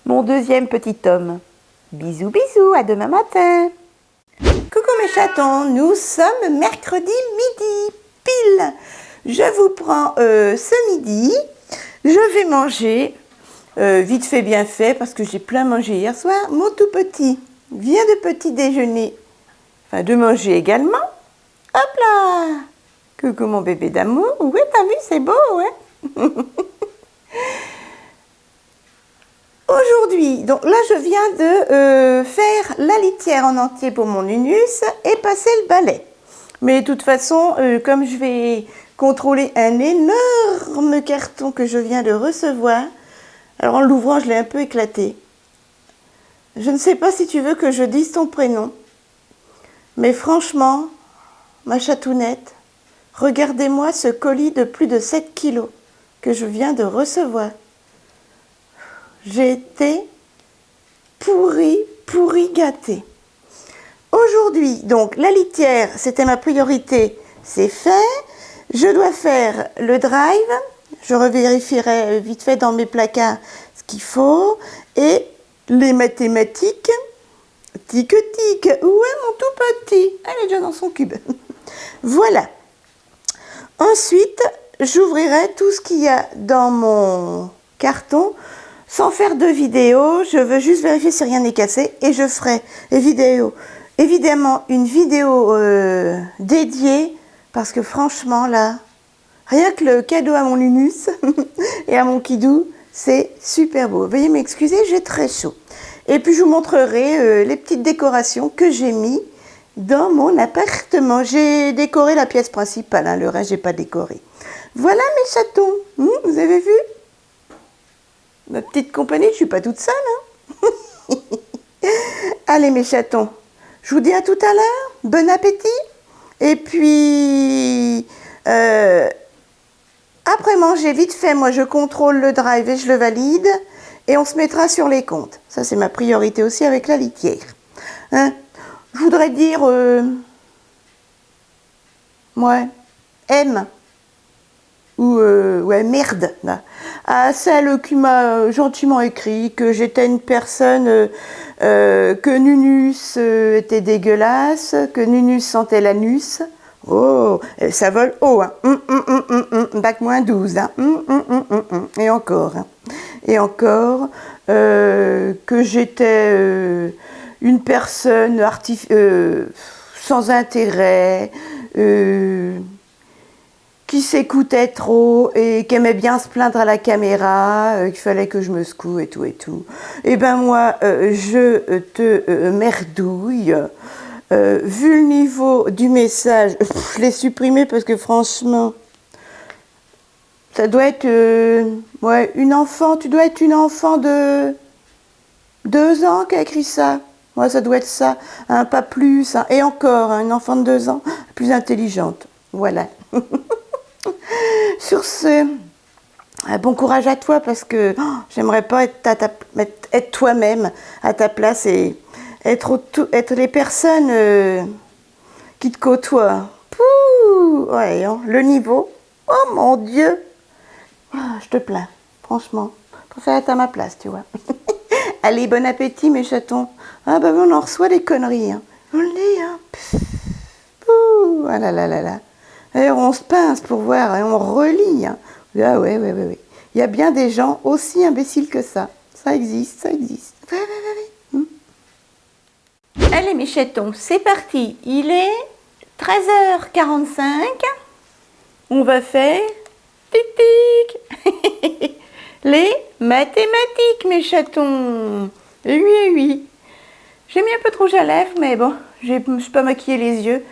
Mon deuxième petit homme. Bisous, bisous, à demain matin. Coucou mes chatons, nous sommes mercredi midi, pile. Je vous prends ce midi, je vais manger, vite fait bien fait, parce que j'ai plein mangé hier soir. Mon tout petit vient de petit déjeuner, enfin de manger également. Hop là! Coucou mon bébé d'amour, ouais t'as vu, c'est beau, ouais. Aujourd'hui, donc là je viens de faire la litière en entier pour mon Nunus et passer le balai. Mais de toute façon, comme je vais contrôler un énorme carton que je viens de recevoir, alors en l'ouvrant je l'ai un peu éclaté. Je ne sais pas si tu veux que je dise ton prénom, mais franchement, ma chatounette, regardez-moi ce colis de plus de 7 kilos que je viens de recevoir. J'ai été pourrie gâtée. Aujourd'hui, donc, la litière, c'était ma priorité, c'est fait. Je dois faire le drive. Je revérifierai vite fait dans mes placards ce qu'il faut. Et les mathématiques, tic-tic. Où est mon tout petit? Elle est déjà dans son cube. Voilà. Ensuite, j'ouvrirai tout ce qu'il y a dans mon carton. Sans faire de vidéo, je veux juste vérifier si rien n'est cassé et je ferai évidemment une vidéo dédiée parce que franchement là, rien que le cadeau à mon Nunus et à mon Kidou, c'est super beau. Veuillez m'excuser, j'ai très chaud. Et puis je vous montrerai les petites décorations que j'ai mis dans mon appartement. J'ai décoré la pièce principale, hein, le reste j'ai pas décoré. Voilà mes chatons, vous avez vu? Ma petite compagnie, je ne suis pas toute seule. Hein. Allez mes chatons, je vous dis à tout à l'heure. Bon appétit. Et puis, après manger vite fait, moi je contrôle le drive et je le valide. Et on se mettra sur les comptes. Ça c'est ma priorité aussi avec la litière. Hein. Je voudrais dire, M. Ou ouais, merde, là. À celle qui m'a gentiment écrit que j'étais une personne, que Nunus était dégueulasse, que Nunus sentait l'anus. Oh, ça vole haut, hein. Bac moins 12, hein. Et encore, hein. Et encore, que j'étais une personne sans intérêt, qui s'écoutait trop et qui aimait bien se plaindre à la caméra, qu'il fallait que je me secoue et tout et tout. Et ben moi, je te merdouille. Vu le niveau du message, je l'ai supprimé parce que franchement, ça doit être ouais, une enfant, tu dois être une enfant de 2 ans qui a écrit ça. Moi, ça doit être ça, hein, pas plus. Hein. Et encore, hein, une enfant de 2 ans, plus intelligente. Voilà. Sur ce, bon courage à toi parce que j'aimerais pas être toi-même à ta place et être les personnes qui te côtoient. Pouh, ouais, hein, le niveau, oh mon Dieu, je te plains, franchement, je préfère être à ma place, tu vois. Allez, bon appétit mes chatons. Ah bah on en reçoit des conneries, hein. On l'est, hein. Pouh, ah là là là là. Alors on se pince pour voir et on relit. Hein. Ah ouais. Il y a bien des gens aussi imbéciles que ça. Ça existe, ça existe. Ouais. Allez mes chatons, c'est parti. Il est 13h45. On va faire tic-tic. Les mathématiques mes chatons. Oui. J'ai mis un peu de rouge à lèvres, mais bon, je me suis pas maquillé les yeux.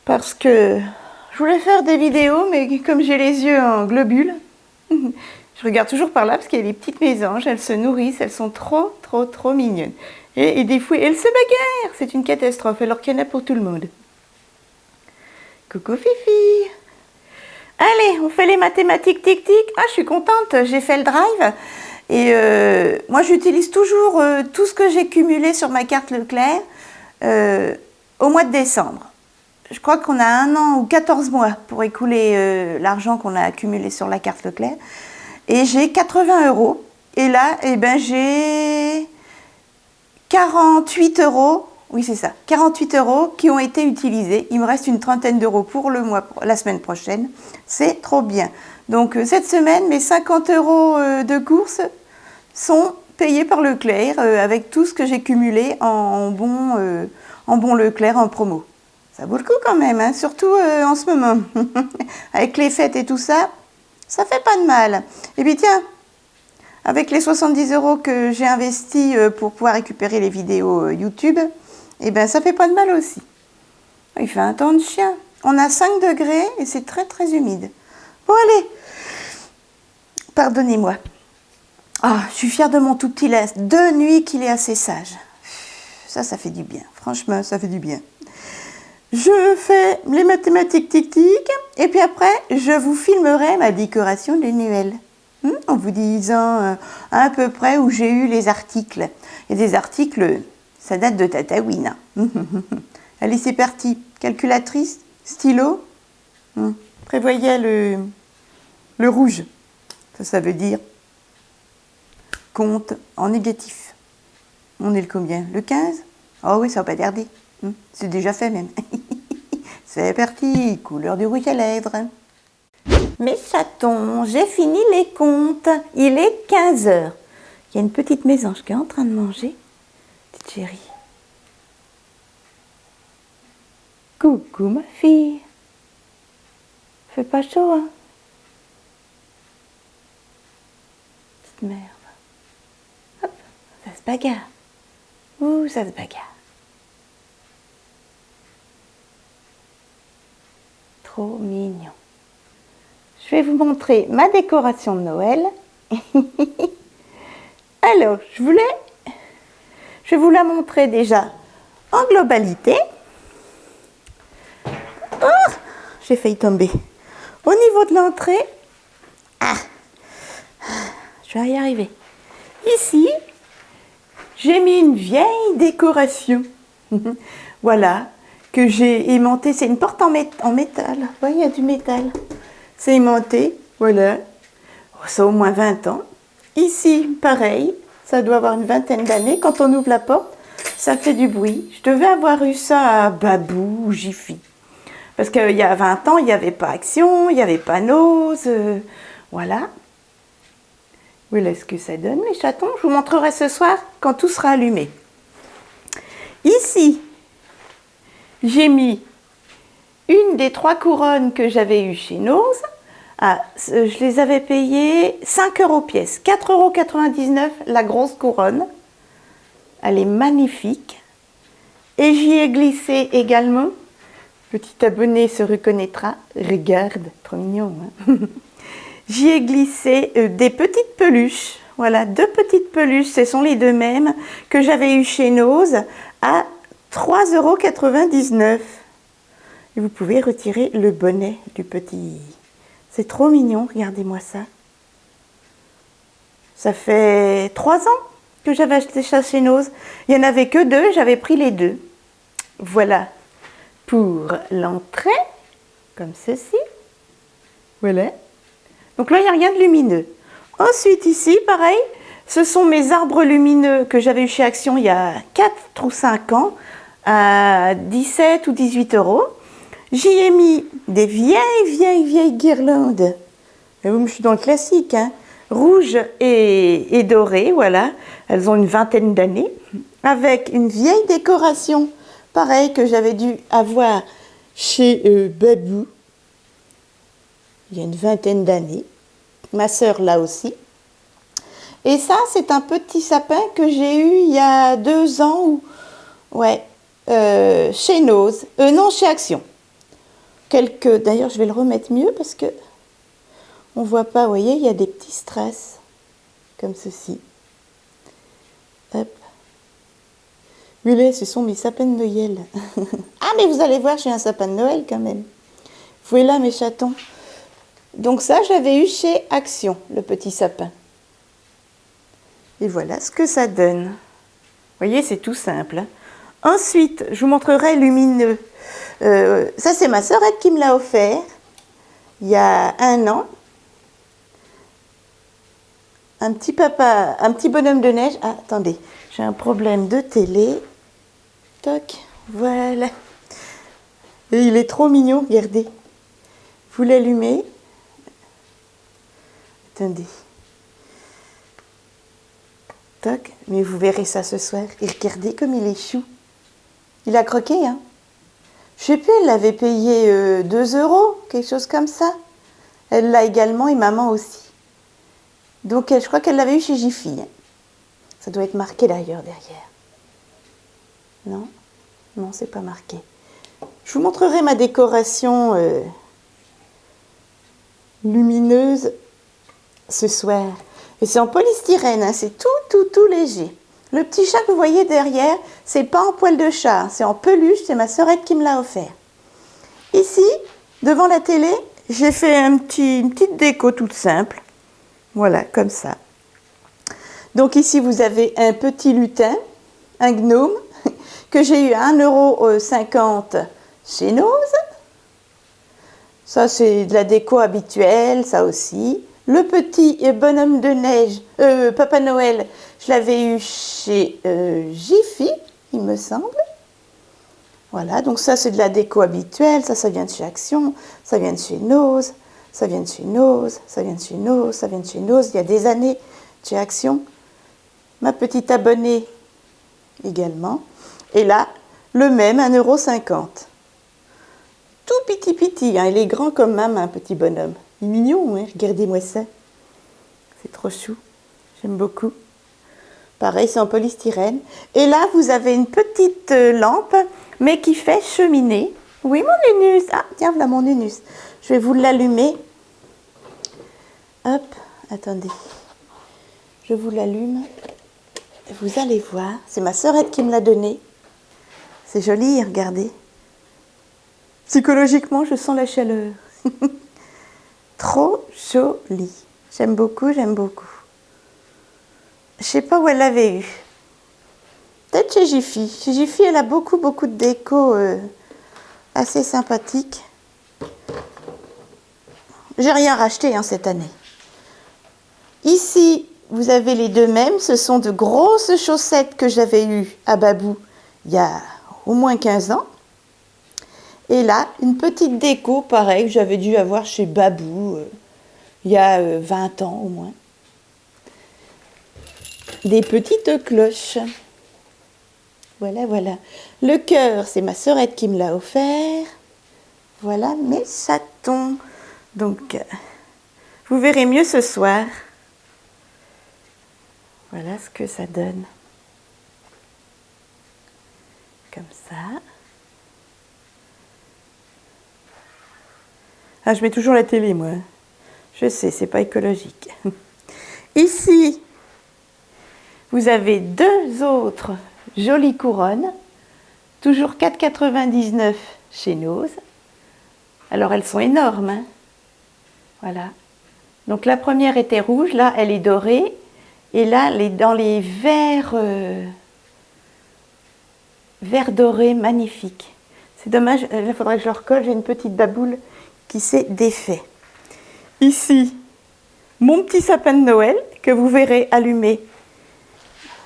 Parce que je voulais faire des vidéos, mais comme j'ai les yeux en globules, Je regarde toujours par là parce qu'il y a des petites mésanges, elles se nourrissent, elles sont trop, trop, trop mignonnes. Et des fois, elles se bagarrent, c'est une catastrophe, alors qu'il y en a pour tout le monde. Coucou Fifi. Allez, on fait les mathématiques tic-tic. Ah, je suis contente, j'ai fait le drive. Et moi, j'utilise toujours tout ce que j'ai cumulé sur ma carte Leclerc au mois de décembre. Je crois qu'on a 1 an ou 14 mois pour écouler l'argent qu'on a accumulé sur la carte Leclerc. Et j'ai 80 €. Et là, eh ben, j'ai 48 €. Oui, c'est ça. 48 € qui ont été utilisés. Il me reste une trentaine d'euros pour le mois, la semaine prochaine. C'est trop bien. Donc, cette semaine, mes 50 € de courses sont payés par Leclerc avec tout ce que j'ai cumulé en bon Leclerc en promo. Ça vaut le coup quand même, hein, surtout en ce moment. Avec les fêtes et tout ça, ça fait pas de mal. Et puis tiens, avec les 70 € que j'ai investis pour pouvoir récupérer les vidéos YouTube, eh ben ça fait pas de mal aussi. Il fait un temps de chien. On a 5 degrés et c'est très très humide. Bon allez, pardonnez-moi. Ah, je suis fière de mon tout petit lait. 2 nuits qu'il est assez sage. Ça fait du bien. Franchement, ça fait du bien. Je fais les mathématiques tic-tic et puis après, je vous filmerai ma décoration de Noël. En vous disant à peu près où j'ai eu les articles. Et des articles, ça date de Tataouine. Allez, c'est parti. Calculatrice, stylo. Prévoyez le rouge. Ça veut dire compte en négatif. On est le combien? Le 15? Oh oui, ça va pas tarder. C'est déjà fait même. C'est parti, couleur du rouge à lèvres. Mes chatons, j'ai fini les comptes. Il est 15 h. Il y a une petite mésange qui est en train de manger. Petite chérie. Coucou ma fille. Fait pas chaud, hein? Petite merde. Hop, ça se bagarre. Ouh, ça se bagarre. Trop mignon. Je vais vous montrer ma décoration de Noël. Alors, je vais vous la montrer déjà en globalité. Oh, j'ai failli tomber. Au niveau de l'entrée, je vais y arriver. Ici, j'ai mis une vieille décoration. Voilà, que j'ai aimantée. C'est une porte en métal. Vous voyez, il y a du métal. C'est aimanté, voilà. Ça a au moins 20 ans. Ici, pareil, ça doit avoir une vingtaine d'années. Quand on ouvre la porte, ça fait du bruit. Je devais avoir eu ça à Babou ou Jiffy. Parce qu'il y a 20 ans, il n'y avait pas Action, il n'y avait pas Nose. Voilà. Voilà ce que ça donne, mes chatons. Je vous montrerai ce soir quand tout sera allumé. Ici, j'ai mis une des 3 couronnes que j'avais eues chez Nose. Je les avais payées 5 € pièce. 4,99 € la grosse couronne. Elle est magnifique. Et j'y ai glissé également. Petit abonné se reconnaîtra. Regarde, trop mignon. Hein. J'y ai glissé des petites peluches. Voilà, 2 petites peluches. Ce sont les 2 mêmes que j'avais eues chez Nose à 3,99 €. Et vous pouvez retirer le bonnet du petit. C'est trop mignon, regardez-moi ça. Ça fait 3 ans que j'avais acheté ça chez Nose. Il n'y en avait que 2, j'avais pris les 2. Voilà pour l'entrée, comme ceci. Voilà. Donc là, il n'y a rien de lumineux. Ensuite, ici, pareil, ce sont mes arbres lumineux que j'avais eu chez Action il y a 4 ou 5 ans, à 17 ou 18 €. J'y ai mis des vieilles guirlandes. Et je suis dans le classique, hein. Rouge et doré, voilà. Elles ont une vingtaine d'années. Avec une vieille décoration, pareil, que j'avais dû avoir chez Babou. Il y a une vingtaine d'années. Ma sœur, là aussi. Et ça, c'est un petit sapin que j'ai eu il y a 2 ans. Ouais, chez Nose. Non, chez Action. D'ailleurs, je vais le remettre mieux parce que On voit pas, vous voyez, il y a des petits strass, comme ceci. Hop. Mulet, ce sont mes sapins de Noël. Ah, mais vous allez voir, j'ai un sapin de Noël quand même. Voilà mes chatons. Donc ça, je l'avais eu chez Action, le petit sapin. Et voilà ce que ça donne. Vous voyez, c'est tout simple. Hein. Ensuite, je vous montrerai lumineux. Ça, c'est ma sœurette qui me l'a offert il y a 1 an. Un petit papa, un petit bonhomme de neige. Ah, attendez, j'ai un problème de télé. Toc, voilà. Et il est trop mignon, regardez. Vous l'allumez. Attendez. Toc, mais vous verrez ça ce soir. Et regardez comme il est chou. Il a croqué, hein. Je sais plus, elle l'avait payé 2 €, quelque chose comme ça. Elle l'a également et maman aussi. Donc je crois qu'elle l'avait eu chez Jiffy. Ça doit être marqué d'ailleurs derrière. Non? Non, c'est pas marqué. Je vous montrerai ma décoration lumineuse ce soir. Et c'est en polystyrène, hein, c'est tout léger. Le petit chat que vous voyez derrière, c'est pas en poil de chat, c'est en peluche, c'est ma sœurette qui me l'a offert. Ici, devant la télé, j'ai fait une petite déco toute simple. Voilà, comme ça. Donc ici, vous avez un petit lutin, un gnome, que j'ai eu à 1,50 € chez Nose. Ça, c'est de la déco habituelle, ça aussi. Le petit bonhomme de neige, Papa Noël, je l'avais eu chez Jiffy, il me semble. Voilà, donc ça, c'est de la déco habituelle. Ça vient de chez Action, ça vient de chez Nose, ça vient de chez Nose, ça vient de chez Nose, ça vient de chez Nose. Il y a des années chez Action. Ma petite abonnée également. Et là, le même, 1,50 €. Tout petit, hein. Il est grand comme ma main, petit bonhomme. Il est mignon, hein. Regardez-moi ça. C'est trop chou. J'aime beaucoup. Pareil, c'est en polystyrène. Et là, vous avez une petite lampe, mais qui fait cheminée. Oui, mon Nunus. Ah, tiens, voilà mon Nunus. Je vais vous l'allumer. Hop, attendez. Je vous l'allume. Vous allez voir. C'est ma sœurette qui me l'a donné. C'est joli, regardez. Psychologiquement, je sens la chaleur. Trop joli. J'aime beaucoup, j'aime beaucoup. Je sais pas où elle l'avait eu. Peut-être chez Jiffy. Chez Jiffy, elle a beaucoup de déco assez sympathique. J'ai rien racheté hein, cette année. Ici, vous avez les deux mêmes. Ce sont de grosses chaussettes que j'avais eues à Babou il y a au moins 15 ans. Et là, une petite déco, pareil, que j'avais dû avoir chez Babou il y a 20 ans au moins. Des petites cloches. Voilà, voilà. Le cœur, c'est ma sœurette qui me l'a offert. Voilà mes chatons. Donc, vous verrez mieux ce soir. Voilà ce que ça donne. Comme ça. Ah, je mets toujours la télé, moi. Je sais, c'est pas écologique. Ici, vous avez 2 autres jolies couronnes. Toujours 4,99 € chez Nose. Alors, elles sont énormes. Hein. Voilà. Donc, la première était rouge. Là, elle est dorée. Et là, elle est dans les verts, verts dorés magnifiques. C'est dommage. Là, il faudrait que je le recolle. J'ai une petite baboule qui s'est défait. Ici, mon petit sapin de Noël que vous verrez allumé.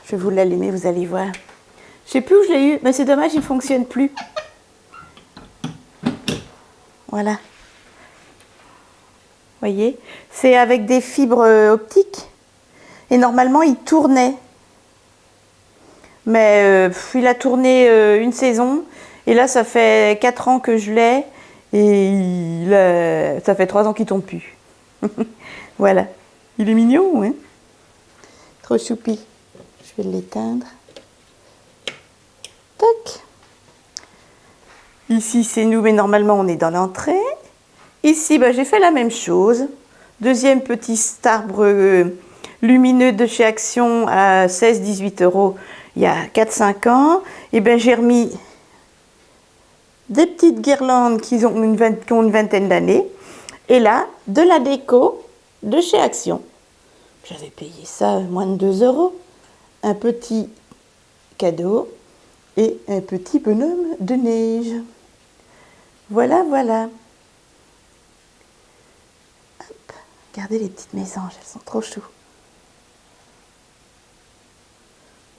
Je vais vous l'allumer, vous allez voir. Je ne sais plus où je l'ai eu, mais c'est dommage, il ne fonctionne plus. Voilà. Vous voyez, c'est avec des fibres optiques. Et normalement, il tournait. Mais il a tourné une saison. Et là, ça fait 4 ans que je l'ai. Et ça fait 3 ans qu'il ne tombe plus. Voilà. Il est mignon, hein? Trop choupi. Je vais l'éteindre. Tac. Ici, c'est nous, mais normalement, on est dans l'entrée. Ici, j'ai fait la même chose. Deuxième petit arbre lumineux de chez Action à 16-18 € il y a 4-5 ans. Et bien j'ai remis des petites guirlandes qui ont une vingtaine d'années. Et là, de la déco de chez Action. J'avais payé ça moins de 2 €. Un petit cadeau et un petit bonhomme de neige. Voilà, voilà. Hop. Regardez les petites mésanges, elles sont trop choues.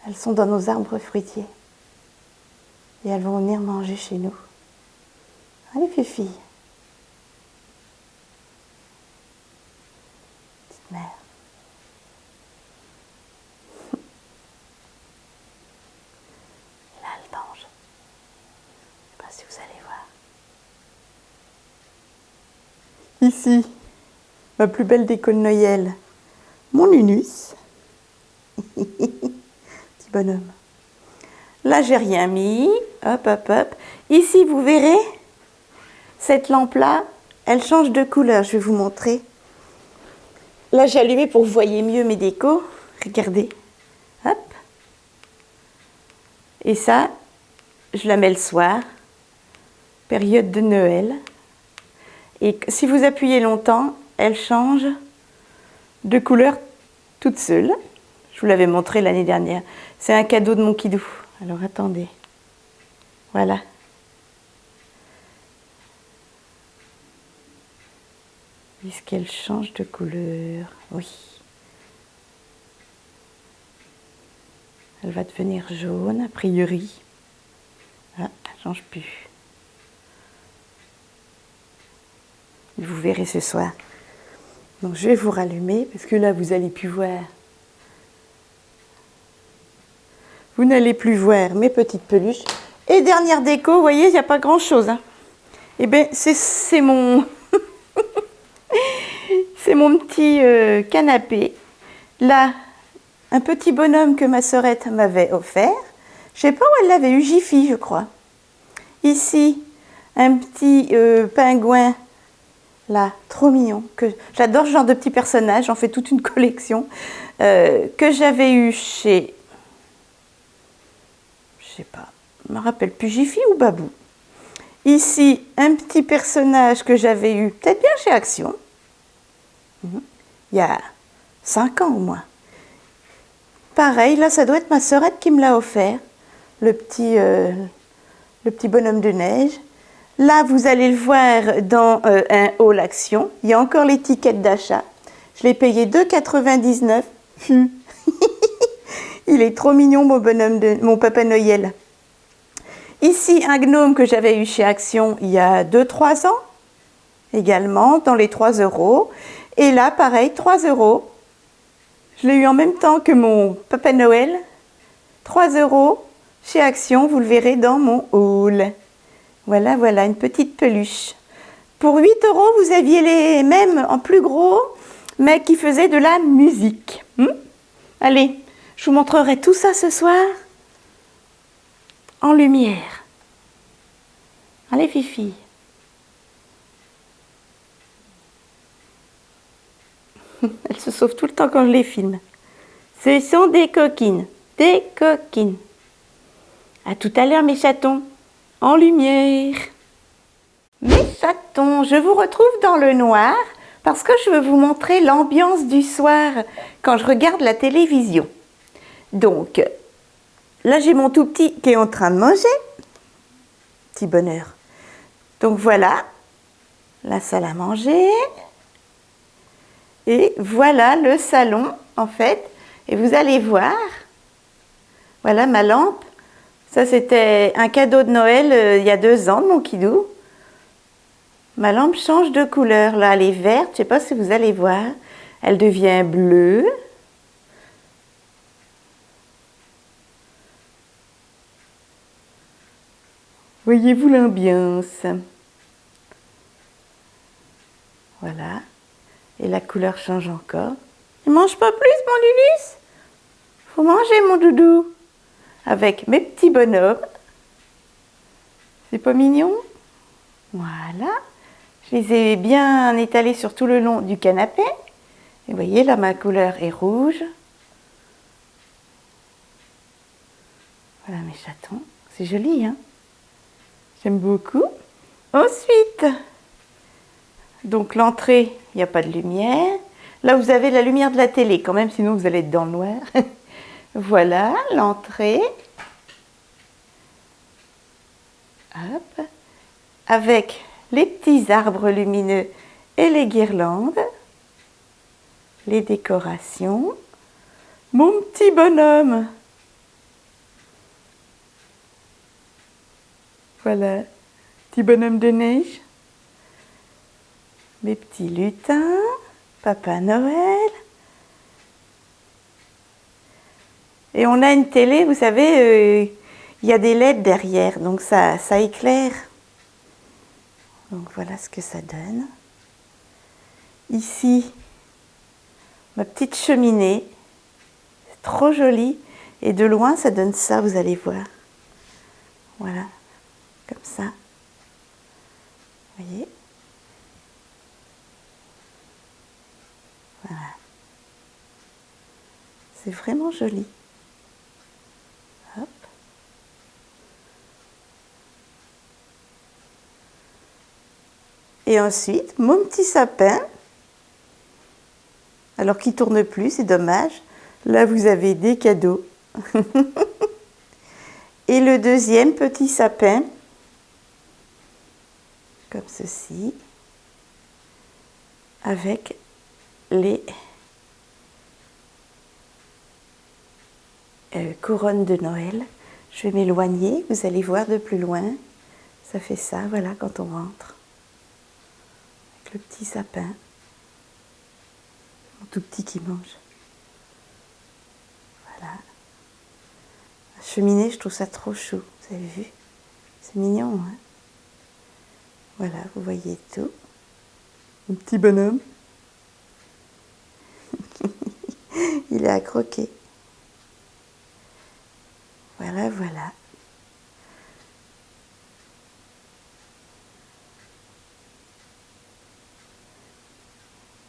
Elles sont dans nos arbres fruitiers. Et elles vont venir manger chez nous. Allez, Fifi. Petite mère. Là, elle mange. Je ne sais pas si vous allez voir. Ici, ma plus belle déco de Noël. Mon Nunus. Petit bonhomme. Là, j'ai rien mis. Hop, hop, hop. Ici, vous verrez, cette lampe-là, elle change de couleur. Je vais vous montrer. Là, j'ai allumé pour que vous voyez mieux mes décos. Regardez. Hop. Et ça, je la mets le soir. Période de Noël. Et si vous appuyez longtemps, elle change de couleur toute seule. Je vous l'avais montré l'année dernière. C'est un cadeau de mon kidou. Alors attendez. Voilà. Puisqu'elle change de couleur. Oui. Elle va devenir jaune, a priori. Ah, elle ne change plus. Vous verrez ce soir. Donc je vais vous rallumer, parce que là, vous n'allez plus voir. Vous n'allez plus voir mes petites peluches. Et dernière déco, vous voyez, il n'y a pas grand-chose. Hein. Eh bien, c'est mon... c'est mon petit canapé. Là, un petit bonhomme que ma sœurette m'avait offert. Je ne sais pas où elle l'avait eu, Jiffy, je crois. Ici, un petit pingouin. Là, trop mignon. J'adore ce genre de petits personnages. J'en fais toute une collection. Que j'avais eu chez... Je sais pas, je ne me rappelle plus, Jiffy ou Babou. Ici, un petit personnage que j'avais eu, peut-être bien chez Action, il y a 5 ans au moins. Pareil, là, ça doit être ma sœurette qui me l'a offert, le petit bonhomme de neige. Là, vous allez le voir dans un haul Action. Il y a encore l'étiquette d'achat. Je l'ai payé 2,99 €. Il est trop mignon, mon Papa Noël. Ici, un gnome que j'avais eu chez Action il y a 2-3 ans, également, dans les 3 €. Et là, pareil, 3 €. Je l'ai eu en même temps que mon Papa Noël. 3 € chez Action, vous le verrez dans mon haul. Voilà, voilà, une petite peluche. Pour 8 €, vous aviez les mêmes en plus gros, mais qui faisaient de la musique. Allez. Je vous montrerai tout ça ce soir en lumière. Allez, Fifi. Elle se sauve tout le temps quand je les filme. Ce sont des coquines. Des coquines. À tout à l'heure, mes chatons. En lumière. Mes chatons, je vous retrouve dans le noir parce que je veux vous montrer l'ambiance du soir quand je regarde la télévision. Donc, là, j'ai mon tout petit qui est en train de manger. Petit bonheur. Donc, voilà la salle à manger. Et voilà le salon, en fait. Et vous allez voir. Voilà ma lampe. Ça, c'était un cadeau de Noël il y a 2 ans de mon kidou. Ma lampe change de couleur. Là, elle est verte. Je ne sais pas si vous allez voir. Elle devient bleue. Voyez-vous l'ambiance? Voilà. Et la couleur change encore. Il ne mange pas plus, mon Nunus? Faut manger, mon doudou. Avec mes petits bonhommes. C'est pas mignon? Voilà. Je les ai bien étalés sur tout le long du canapé. Et vous voyez, là, ma couleur est rouge. Voilà mes chatons. C'est joli, hein? J'aime beaucoup. Ensuite, donc l'entrée, il n'y a pas de lumière. Là, vous avez la lumière de la télé quand même, sinon vous allez être dans le noir. Voilà l'entrée. Hop. Avec les petits arbres lumineux et les guirlandes. Les décorations. Mon petit bonhomme. Voilà, petit bonhomme de neige. Mes petits lutins. Papa Noël. Et on a une télé, vous savez, il y a des LED derrière, donc ça éclaire. Donc voilà ce que ça donne. Ici, ma petite cheminée. C'est trop joli. Et de loin, ça donne ça, vous allez voir. Voilà, comme ça. Vous voyez? Voilà. C'est vraiment joli. Hop. Et ensuite, mon petit sapin. Alors qu'il ne tourne plus, c'est dommage. Là, vous avez des cadeaux. Et le deuxième petit sapin, comme ceci, avec les couronnes de Noël. Je vais m'éloigner, vous allez voir de plus loin. Ça fait ça, voilà, quand on rentre. Avec le petit sapin. Mon tout petit qui mange. Voilà. La cheminée, je trouve ça trop chou. Vous avez vu? C'est mignon, hein? Voilà, vous voyez tout. Mon petit bonhomme. Il est à croquer. Voilà, voilà.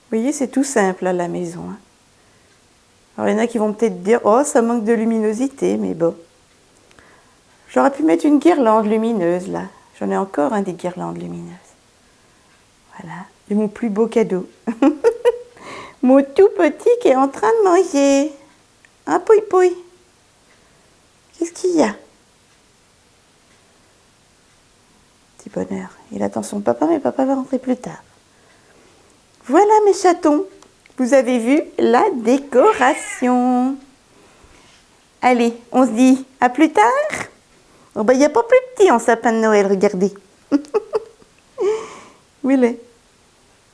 Vous voyez, c'est tout simple à la maison. Hein. Alors, il y en a qui vont peut-être dire, oh, ça manque de luminosité, mais bon. J'aurais pu mettre une guirlande lumineuse, là. J'en ai encore des guirlandes lumineuses. Voilà. Et mon plus beau cadeau. Mon tout petit qui est en train de manger. Un pouille-pouille. Qu'est-ce qu'il y a? Petit bonheur. Il attend son papa, mais papa va rentrer plus tard. Voilà mes chatons. Vous avez vu la décoration. Allez, on se dit à plus tard. Oh ben, il n'y a pas plus petit en sapin de Noël, regardez. Où il est?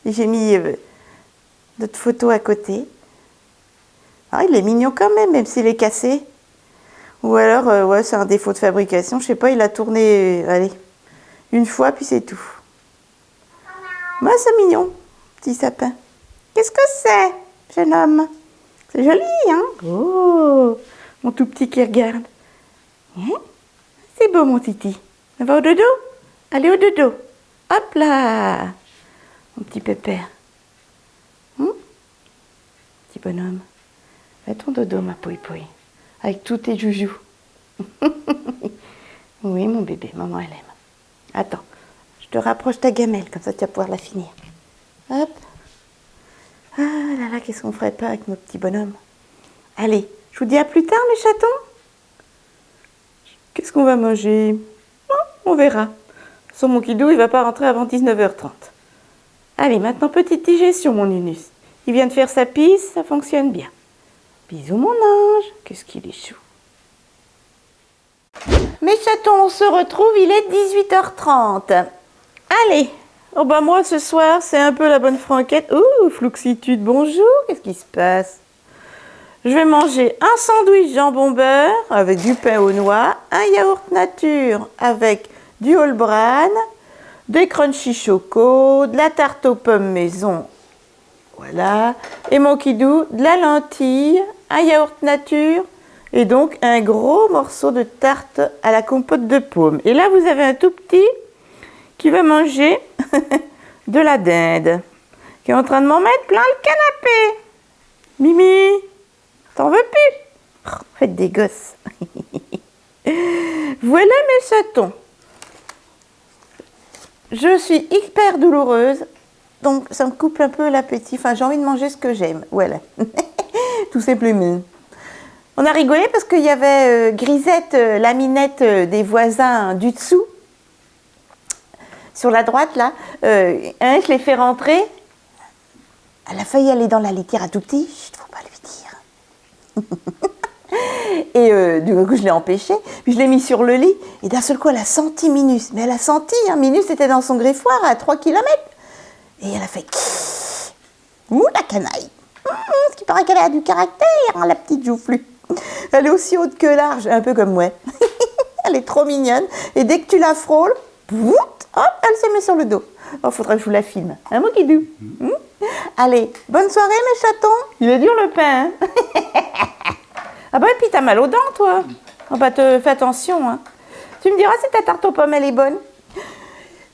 J'ai mis d'autres photos à côté. Ah, il est mignon quand même, même s'il est cassé. Ou alors, ouais, c'est un défaut de fabrication. Je sais pas, il a tourné, allez, une fois, puis c'est tout. Moi, c'est mignon, petit sapin. Qu'est-ce que c'est, jeune homme? C'est joli, hein? Oh, mon tout petit qui regarde. Hein? C'est beau, mon titi. On va au dodo? Allez au dodo. Hop là! Mon petit pépère. Petit bonhomme. Fais ton dodo, ma pouille-pouille. Avec tous tes joujoux. Oui, mon bébé, maman, elle aime. Attends, je te rapproche ta gamelle, comme ça tu vas pouvoir la finir. Hop. Ah là là, qu'est-ce qu'on ferait pas avec nos petits bonhommes? Allez, je vous dis à plus tard, mes chatons. Qu'est-ce qu'on va manger? On verra. Son mon kidou, il va pas rentrer avant 19h30. Allez, maintenant, petite digestion, mon Nunus. Il vient de faire sa pisse, ça fonctionne bien. Bisous, mon ange. Qu'est-ce qu'il est chou. Mes chatons, on se retrouve, il est 18h30. Allez, oh bah moi, ce soir, c'est un peu la bonne franquette. Ouh, Fluxitude, bonjour, qu'est-ce qui se passe? Je vais manger un sandwich jambon beurre avec du pain aux noix, un yaourt nature avec du whole bran, des crunchy choco, de la tarte aux pommes maison, voilà, et mon kidou, de la lentille, un yaourt nature et donc un gros morceau de tarte à la compote de pomme. Et là, vous avez un tout petit qui va manger de la dinde qui est en train de m'en mettre plein le canapé. Mimi, t'en veux plus? Faites des gosses. Voilà mes chatons. Je suis hyper douloureuse, donc ça me coupe un peu l'appétit. Enfin, j'ai envie de manger ce que j'aime. Voilà. Tout simplement. On a rigolé parce qu'il y avait Grisette, la minette des voisins du dessous, sur la droite là. Je l'ai fait rentrer. Elle a failli aller dans la litière à tout petit. Chut, faut pas lui dire. Et du coup, je l'ai empêchée. Puis je l'ai mis sur le lit. Et d'un seul coup, elle a senti Minus. Mais elle a senti, hein, Minus était dans son greffoir à 3 km. Et elle a fait... Ouh, la canaille. Ce qui paraît qu'elle a du caractère, hein, la petite joufflue. Elle est aussi haute que large, un peu comme moi. Elle est trop mignonne. Et dès que tu la frôles, hop, elle se met sur le dos. Oh, faudrait que je vous la filme. Un mot qui doux. Allez, bonne soirée mes chatons. Il est dur le pain. Hein. Ah bah et puis t'as mal aux dents toi. Oh bah fais attention. Hein. Tu me diras si ta tarte aux pommes elle est bonne.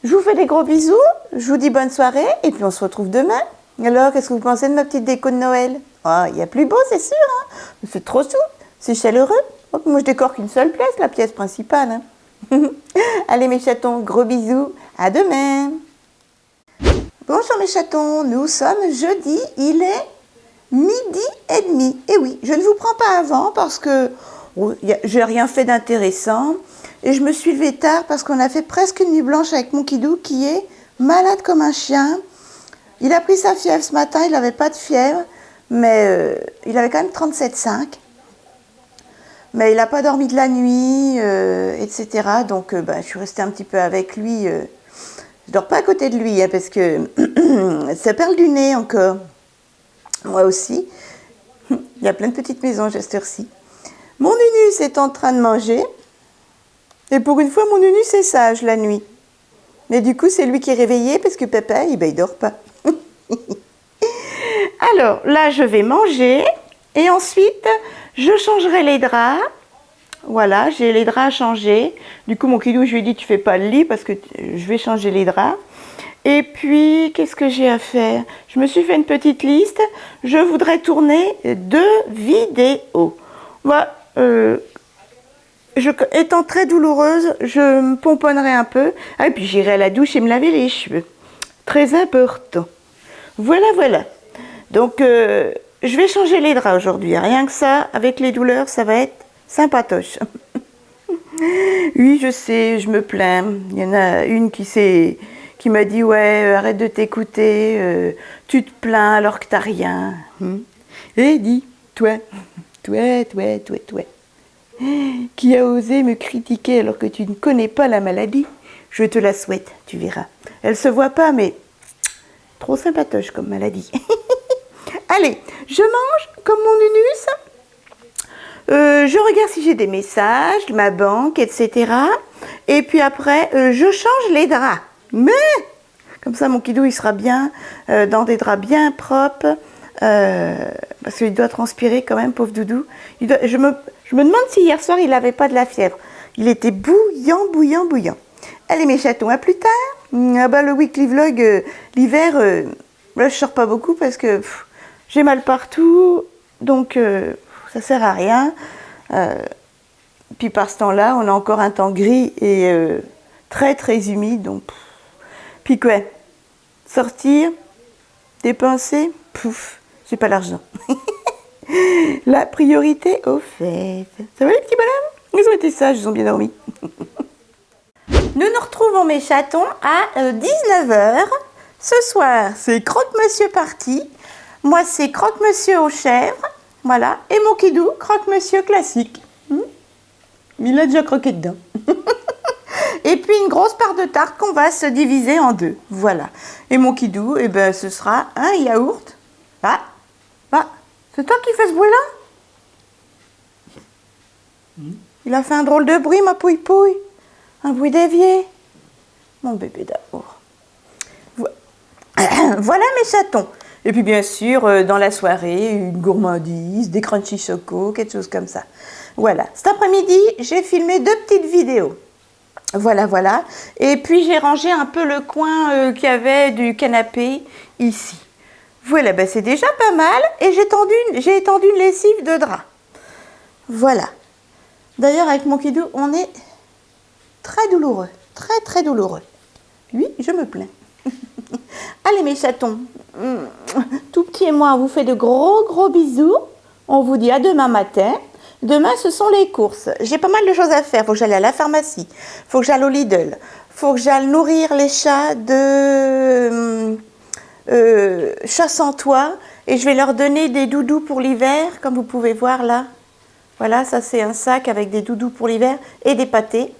Je vous fais des gros bisous. Je vous dis bonne soirée. Et puis on se retrouve demain. Alors, qu'est-ce que vous pensez de ma petite déco de Noël? Ah, il y a plus beau, c'est sûr. Hein. C'est trop souple. C'est chaleureux. Oh, moi, je décore qu'une seule pièce, la pièce principale. Hein. Allez, mes chatons, gros bisous. À demain. Bonjour, mes chatons. Nous sommes jeudi. Il est 12h30. Et oui, je ne vous prends pas avant parce que j'ai rien fait d'intéressant. Et je me suis levée tard parce qu'on a fait presque une nuit blanche avec mon Kidou qui est malade comme un chien. Il a pris sa fièvre ce matin, il n'avait pas de fièvre, mais il avait quand même 37,5. Mais il n'a pas dormi de la nuit, etc. Donc je suis restée un petit peu avec lui. Je ne dors pas à côté de lui, hein, parce que ça perle du nez encore. Moi aussi. Il y a plein de petites mésanges à cette heure-ci. Mon Nunus est en train de manger. Et pour une fois, mon Nunus est sage la nuit. Mais du coup, c'est lui qui est réveillé parce que papa, il ne dort pas. Alors, là, je vais manger et ensuite, je changerai les draps. Voilà, j'ai les draps à changer. Du coup, mon Kidou, je lui ai dit, tu fais pas le lit parce que je vais changer les draps. Et puis, qu'est-ce que j'ai à faire? Je me suis fait une petite liste. Je voudrais tourner 2 vidéos. Voilà, étant très douloureuse, je me pomponnerai un peu. Ah, et puis, j'irai à la douche et me laver les cheveux. Très important. Voilà, voilà. Donc, je vais changer les draps aujourd'hui. Rien que ça, avec les douleurs, ça va être sympatoche. Oui, je sais, je me plains. Il y en a une qui m'a dit, ouais, arrête de t'écouter, tu te plains alors que t'as rien. Et dis, toi, qui a osé me critiquer alors que tu ne connais pas la maladie, je te la souhaite, tu verras. Elle se voit pas, mais trop sympatoche comme maladie. Allez, je mange comme mon Nunus. Je regarde si j'ai des messages, ma banque, etc. Et puis après, je change les draps. Mais, comme ça, mon Kidou, il sera bien dans des draps bien propres. Parce qu'il doit transpirer quand même, pauvre doudou. Je me demande si hier soir, il n'avait pas de la fièvre. Il était bouillant. Allez, mes chatons, à plus tard. Ah bah, le weekly vlog, l'hiver, là, je sors pas beaucoup parce que j'ai mal partout. Donc, ça sert à rien. Puis par ce temps-là, on a encore un temps gris et très très humide. Donc, puis quoi? Sortir, dépenser, j'ai pas l'argent. La priorité aux fêtes. Ça va les petits bonhommes? Ils ont été sages, ils ont bien dormi. Nous nous retrouvons mes chatons à 19h. Ce soir, c'est Croque-Monsieur parti. Moi, c'est Croque-Monsieur aux chèvres. Voilà. Et mon Kidou, Croque-Monsieur classique. Il a déjà croqué dedans. Et puis une grosse part de tarte qu'on va se diviser en 2. Voilà. Et mon Kidou, eh ben, ce sera un yaourt. Ah, c'est toi qui fais ce bruit-là? Il a fait un drôle de bruit, ma pouille-pouille. Un bruit d'évier. Mon bébé d'amour. Voilà mes chatons. Et puis bien sûr, dans la soirée, une gourmandise, des crunchy choco, quelque chose comme ça. Voilà. Cet après-midi, j'ai filmé 2 petites vidéos. Voilà, voilà. Et puis j'ai rangé un peu le coin qu'il y avait du canapé ici. Voilà, ben c'est déjà pas mal. Et j'ai étendu une lessive de drap. Voilà. D'ailleurs, avec mon kidou, on est très douloureux. Très, très douloureux. Oui, je me plains. Allez, mes chatons. Tout petit et moi, on vous fait de gros, gros bisous. On vous dit à demain matin. Demain, ce sont les courses. J'ai pas mal de choses à faire. Faut que j'aille à la pharmacie. Faut que j'aille au Lidl. Faut que j'aille nourrir les chats de chat sans toit. Et je vais leur donner des doudous pour l'hiver, comme vous pouvez voir là. Voilà, ça c'est un sac avec des doudous pour l'hiver et des pâtés.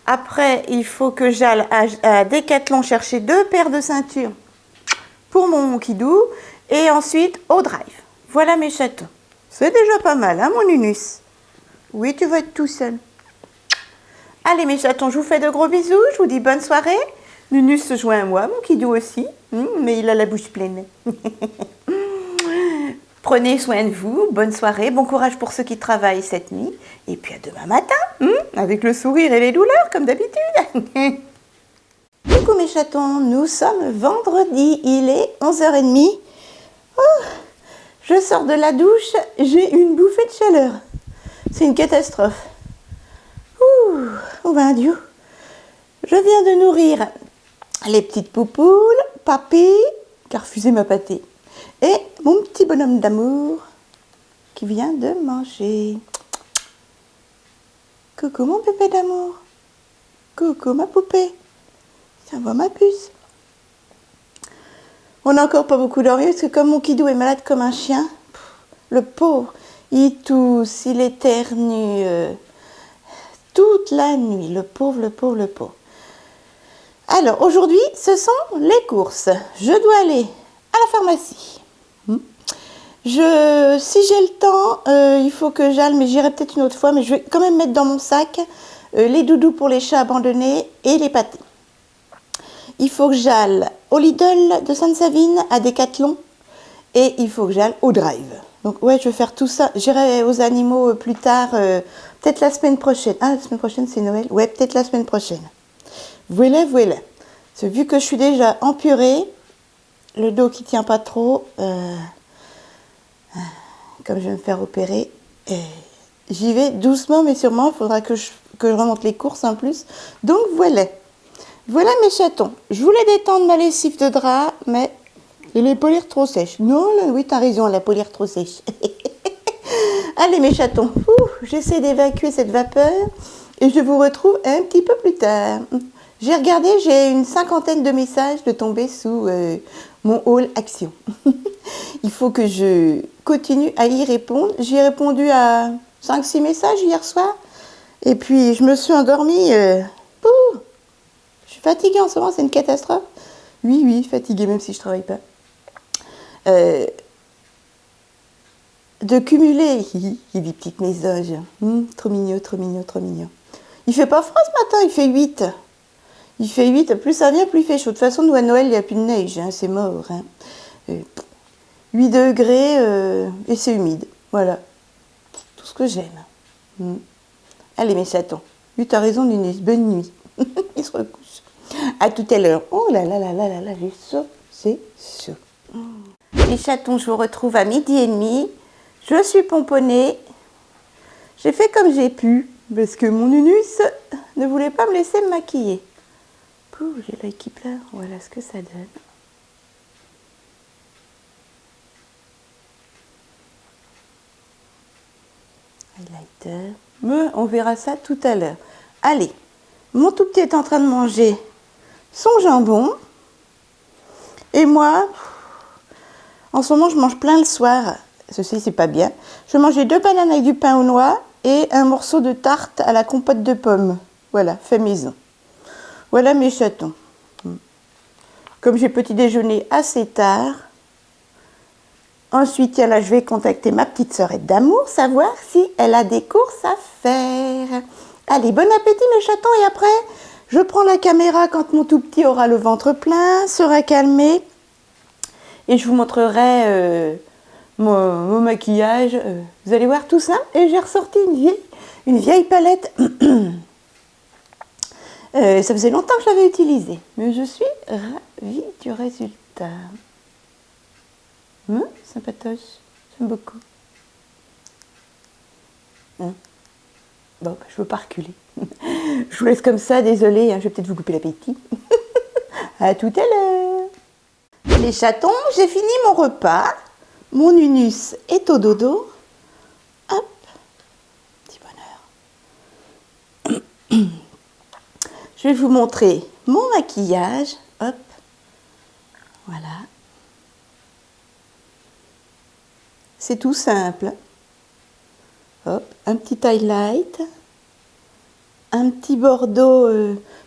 Après, il faut que j'aille à Decathlon chercher 2 paires de ceintures pour mon kidou. Et ensuite, au drive. Voilà mes chatons. C'est déjà pas mal, hein, mon Nunus? Oui, tu vas être tout seul. Allez, mes chatons, je vous fais de gros bisous. Je vous dis bonne soirée. Nunus se joint à moi, mon kidou aussi. Mais il a la bouche pleine. Prenez soin de vous. Bonne soirée. Bon courage pour ceux qui travaillent cette nuit. Et puis à demain matin, avec le sourire et les douleurs, comme d'habitude. Coucou mes chatons, nous sommes vendredi. Il est 11h30. Oh, je sors de la douche, j'ai une bouffée de chaleur. C'est une catastrophe. Ouh, oh ben Dieu. Je viens de nourrir les petites poupoules, papy, qui a refusé ma pâtée, et mon petit bonhomme d'amour qui vient de manger. Coucou mon bébé d'amour. Coucou ma poupée. Ça va ma puce. On n'a encore pas beaucoup dormi parce que comme mon kidou est malade comme un chien, le pauvre, il tousse, il éternue toute la nuit, le pauvre, le pauvre, le pauvre. Alors aujourd'hui, ce sont les courses. Je dois aller à la pharmacie. Si j'ai le temps, il faut que j'aille, mais j'irai peut-être une autre fois, mais je vais quand même mettre dans mon sac les doudous pour les chats abandonnés et les pâtés. Il faut que j'aille au Lidl de Sainte-Savine, à Decathlon, et il faut que j'aille au Drive. Donc ouais, je vais faire tout ça. J'irai aux animaux plus tard, peut-être la semaine prochaine. Ah, la semaine prochaine, c'est Noël. Ouais, peut-être la semaine prochaine. Voilà, voilà. Vu que je suis déjà empurée, le dos qui tient pas trop, comme je vais me faire opérer, j'y vais doucement mais sûrement. Il faudra que je remonte les courses en plus. Donc voilà. Voilà mes chatons. Je voulais détendre ma lessive de drap, mais elle est polir trop sèche. Non, là, oui, t'as raison, elle est polir trop sèche. Allez mes chatons, j'essaie d'évacuer cette vapeur et je vous retrouve un petit peu plus tard. J'ai regardé, j'ai une 50aine de messages de tomber sous mon hall action. Il faut que je continue à y répondre. J'ai répondu à 5-6 messages hier soir et puis je me suis endormie. Je suis fatiguée en ce moment, c'est une catastrophe. Oui, fatiguée même si je ne travaille pas. De cumuler, il dit petite mésoge. Trop mignon, trop mignon, trop mignon. Il fait pas froid ce matin, il fait 8. Il fait 8, plus ça vient, plus il fait chaud. De toute façon, nous à Noël, il n'y a plus de neige, hein, c'est mort. Hein. 8 degrés et c'est humide. Voilà. Tout ce que j'aime. Allez mes chatons. Oui, t'as raison, Nunes. Bonne nuit. Il se recouche. À tout à l'heure. Oh là là là là là là, j'ai chaud. C'est chaud. Les chatons, je vous retrouve à 12h30. Je suis pomponnée. J'ai fait comme j'ai pu, parce que mon Nunus ne voulait pas me laisser me maquiller. Pouh, j'ai l'œil qui pleure. Voilà ce que ça donne. Highlighter. Mais on verra ça tout à l'heure. Allez, mon tout petit est en train de manger son jambon. Et moi, en ce moment, je mange plein le soir. Ceci, c'est pas bien. Je mangeais 2 bananes avec du pain aux noix et un morceau de tarte à la compote de pommes. Voilà, fait maison. Voilà mes chatons. Comme j'ai petit déjeuner assez tard, ensuite, tiens, là, je vais contacter ma petite sœurette d'amour, savoir si elle a des courses à faire. Allez, bon appétit mes chatons, et après, je prends la caméra quand mon tout petit aura le ventre plein, sera calmé, et je vous montrerai mon maquillage. Vous allez voir tout ça, et j'ai ressorti une vieille palette. Ça faisait longtemps que je l'avais utilisée, mais je suis ravie du résultat. Sympatoche, j'aime beaucoup. Bon, bah, je ne veux pas reculer. Je vous laisse comme ça, désolée, hein, je vais peut-être vous couper l'appétit. À tout à l'heure. Les chatons, j'ai fini mon repas. Mon Nunus est au dodo. Hop, petit bonheur. Je vais vous montrer mon maquillage. Hop, voilà. C'est tout simple. Hop, un petit highlight. Un petit bordeaux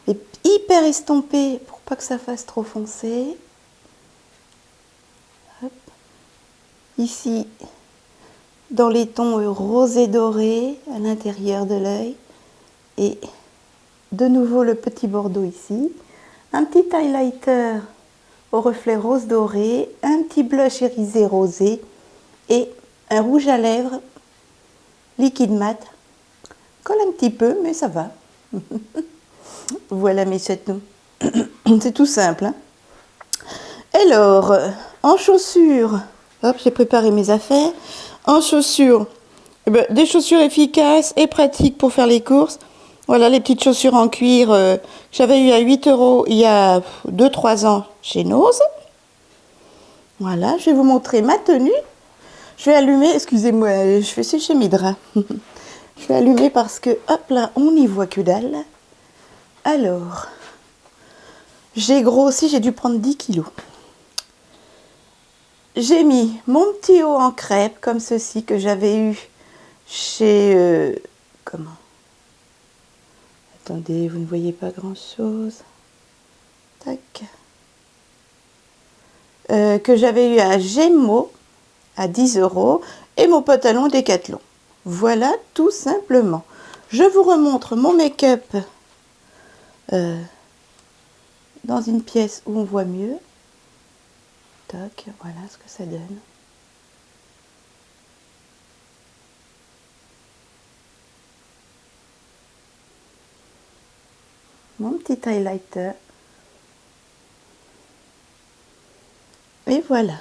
mais hyper estompé pour pas que ça fasse trop foncé. Hop. Ici, dans les tons rosé doré à l'intérieur de l'œil. Et de nouveau le petit bordeaux ici. Un petit highlighter au reflet rose doré. Un petit blush irisé rosé. Et un rouge à lèvres liquide mat. Colle un petit peu, mais ça va. Voilà mes chatons. C'est tout simple. Hein. Alors, en chaussures, hop, j'ai préparé mes affaires. En chaussures, eh ben, des chaussures efficaces et pratiques pour faire les courses. Voilà les petites chaussures en cuir que j'avais eu à 8 € il y a 2-3 ans chez Nose. Voilà, je vais vous montrer ma tenue. Je vais allumer, excusez-moi, je vais sécher mes draps. Je vais allumer parce que, hop là, on n'y voit que dalle. Alors, j'ai grossi, j'ai dû prendre 10 kilos. J'ai mis mon petit haut en crêpe, comme ceci, que j'avais eu chez... comment? Attendez, vous ne voyez pas grand-chose. Tac. Que j'avais eu à Gémeaux, à 10 €, et mon pantalon Décathlon. Voilà, tout simplement. Je vous remontre mon make-up dans une pièce où on voit mieux. Toc, voilà ce que ça donne. Mon petit highlighter. Et voilà.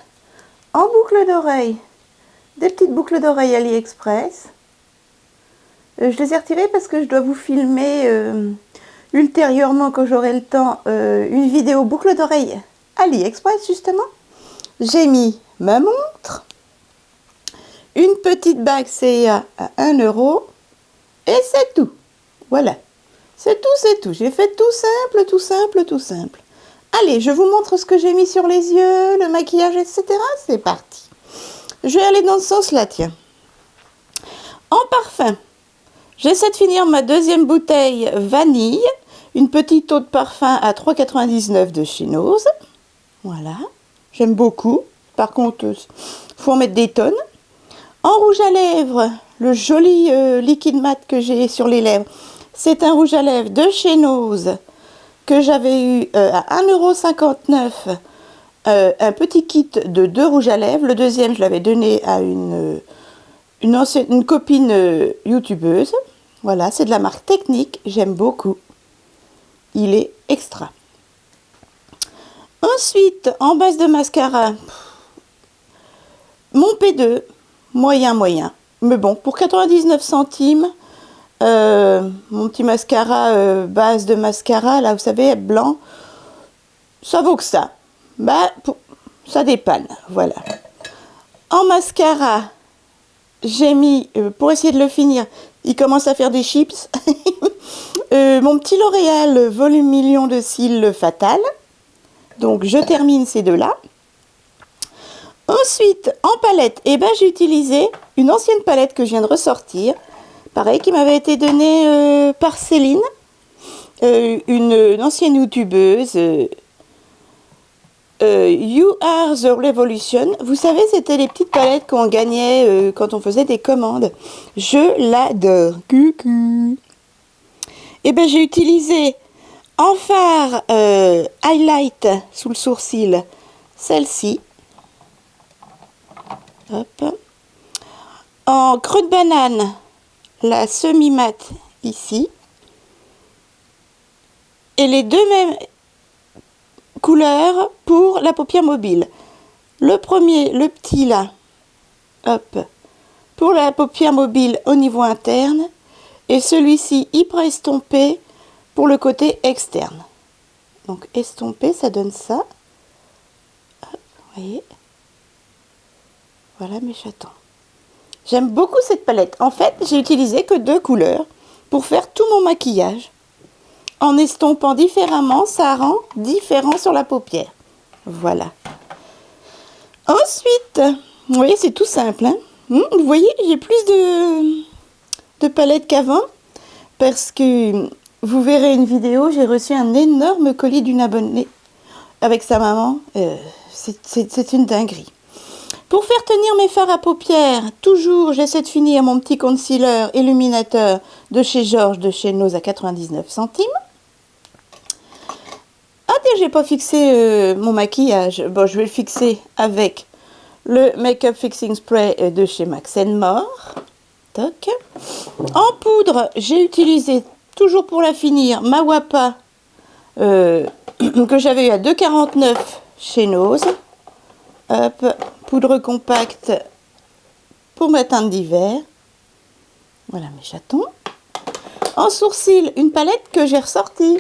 En boucle d'oreille, des petites boucles d'oreille AliExpress. Je les ai retirées parce que je dois vous filmer ultérieurement, quand j'aurai le temps, une vidéo boucle d'oreille AliExpress justement. J'ai mis ma montre, une petite bague CA à 1 € et c'est tout. Voilà, c'est tout. J'ai fait tout simple, tout simple, tout simple. Allez, je vous montre ce que j'ai mis sur les yeux, le maquillage, etc. C'est parti. Je vais aller dans ce sens-là, tiens. En parfum, j'essaie de finir ma deuxième bouteille vanille, une petite eau de parfum à 3,99 € de chez Nose. Voilà, j'aime beaucoup. Par contre, il faut en mettre des tonnes. En rouge à lèvres, le joli liquide mat que j'ai sur les lèvres, c'est un rouge à lèvres de chez Nose que j'avais eu à 1,59 €. Un petit kit de 2 rouges à lèvres. Le deuxième, je l'avais donné à une copine youtubeuse. Voilà, c'est de la marque Technique. J'aime beaucoup. Il est extra. Ensuite, en base de mascara, mon P2, moyen. Mais bon, pour 99 centimes, mon petit mascara, base de mascara, là, vous savez, blanc, ça vaut que ça. Bah, ça dépanne, voilà. En mascara, j'ai mis, pour essayer de le finir, il commence à faire des chips, mon petit L'Oréal Volume Million de cils Fatal. Donc, je termine ces deux-là. Ensuite, en palette, eh ben, j'ai utilisé une ancienne palette que je viens de ressortir. Pareil, qui m'avait été donnée par Céline, une ancienne youtubeuse. You Are The Revolution. Vous savez, c'était les petites palettes qu'on gagnait quand on faisait des commandes. Je l'adore. Coucou. Et ben, j'ai utilisé en fard highlight sous le sourcil celle-ci. Hop. En creux de banane, la semi-mat ici. Et les deux mêmes couleurs pour la paupière mobile. Le premier, le petit là, hop, pour la paupière mobile au niveau interne. Et celui-ci hyper estompé pour le côté externe. Donc estompé, ça donne ça. Hop, vous voyez. Voilà mes chatons. J'aime beaucoup cette palette. En fait, j'ai utilisé que 2 couleurs pour faire tout mon maquillage. En estompant différemment, ça rend différent sur la paupière. Voilà. Ensuite, vous voyez, c'est tout simple. Hein. Vous voyez, j'ai plus de palettes qu'avant. Parce que vous verrez une vidéo, j'ai reçu un énorme colis d'une abonnée avec sa maman. C'est une dinguerie. Pour faire tenir mes fards à paupières, toujours j'essaie de finir mon petit concealer illuminateur de chez Georges de chez Nose à 99 centimes. Ah, j'ai pas fixé mon maquillage. Bon, je vais le fixer avec le Make-up Fixing Spray de chez Max More. Toc. En poudre, j'ai utilisé, toujours pour la finir, ma Wapa que j'avais eu à 2,49 chez Nose. Hop, poudre compacte pour ma teinte d'hiver. Voilà mes chatons. En sourcil, une palette que j'ai ressortie.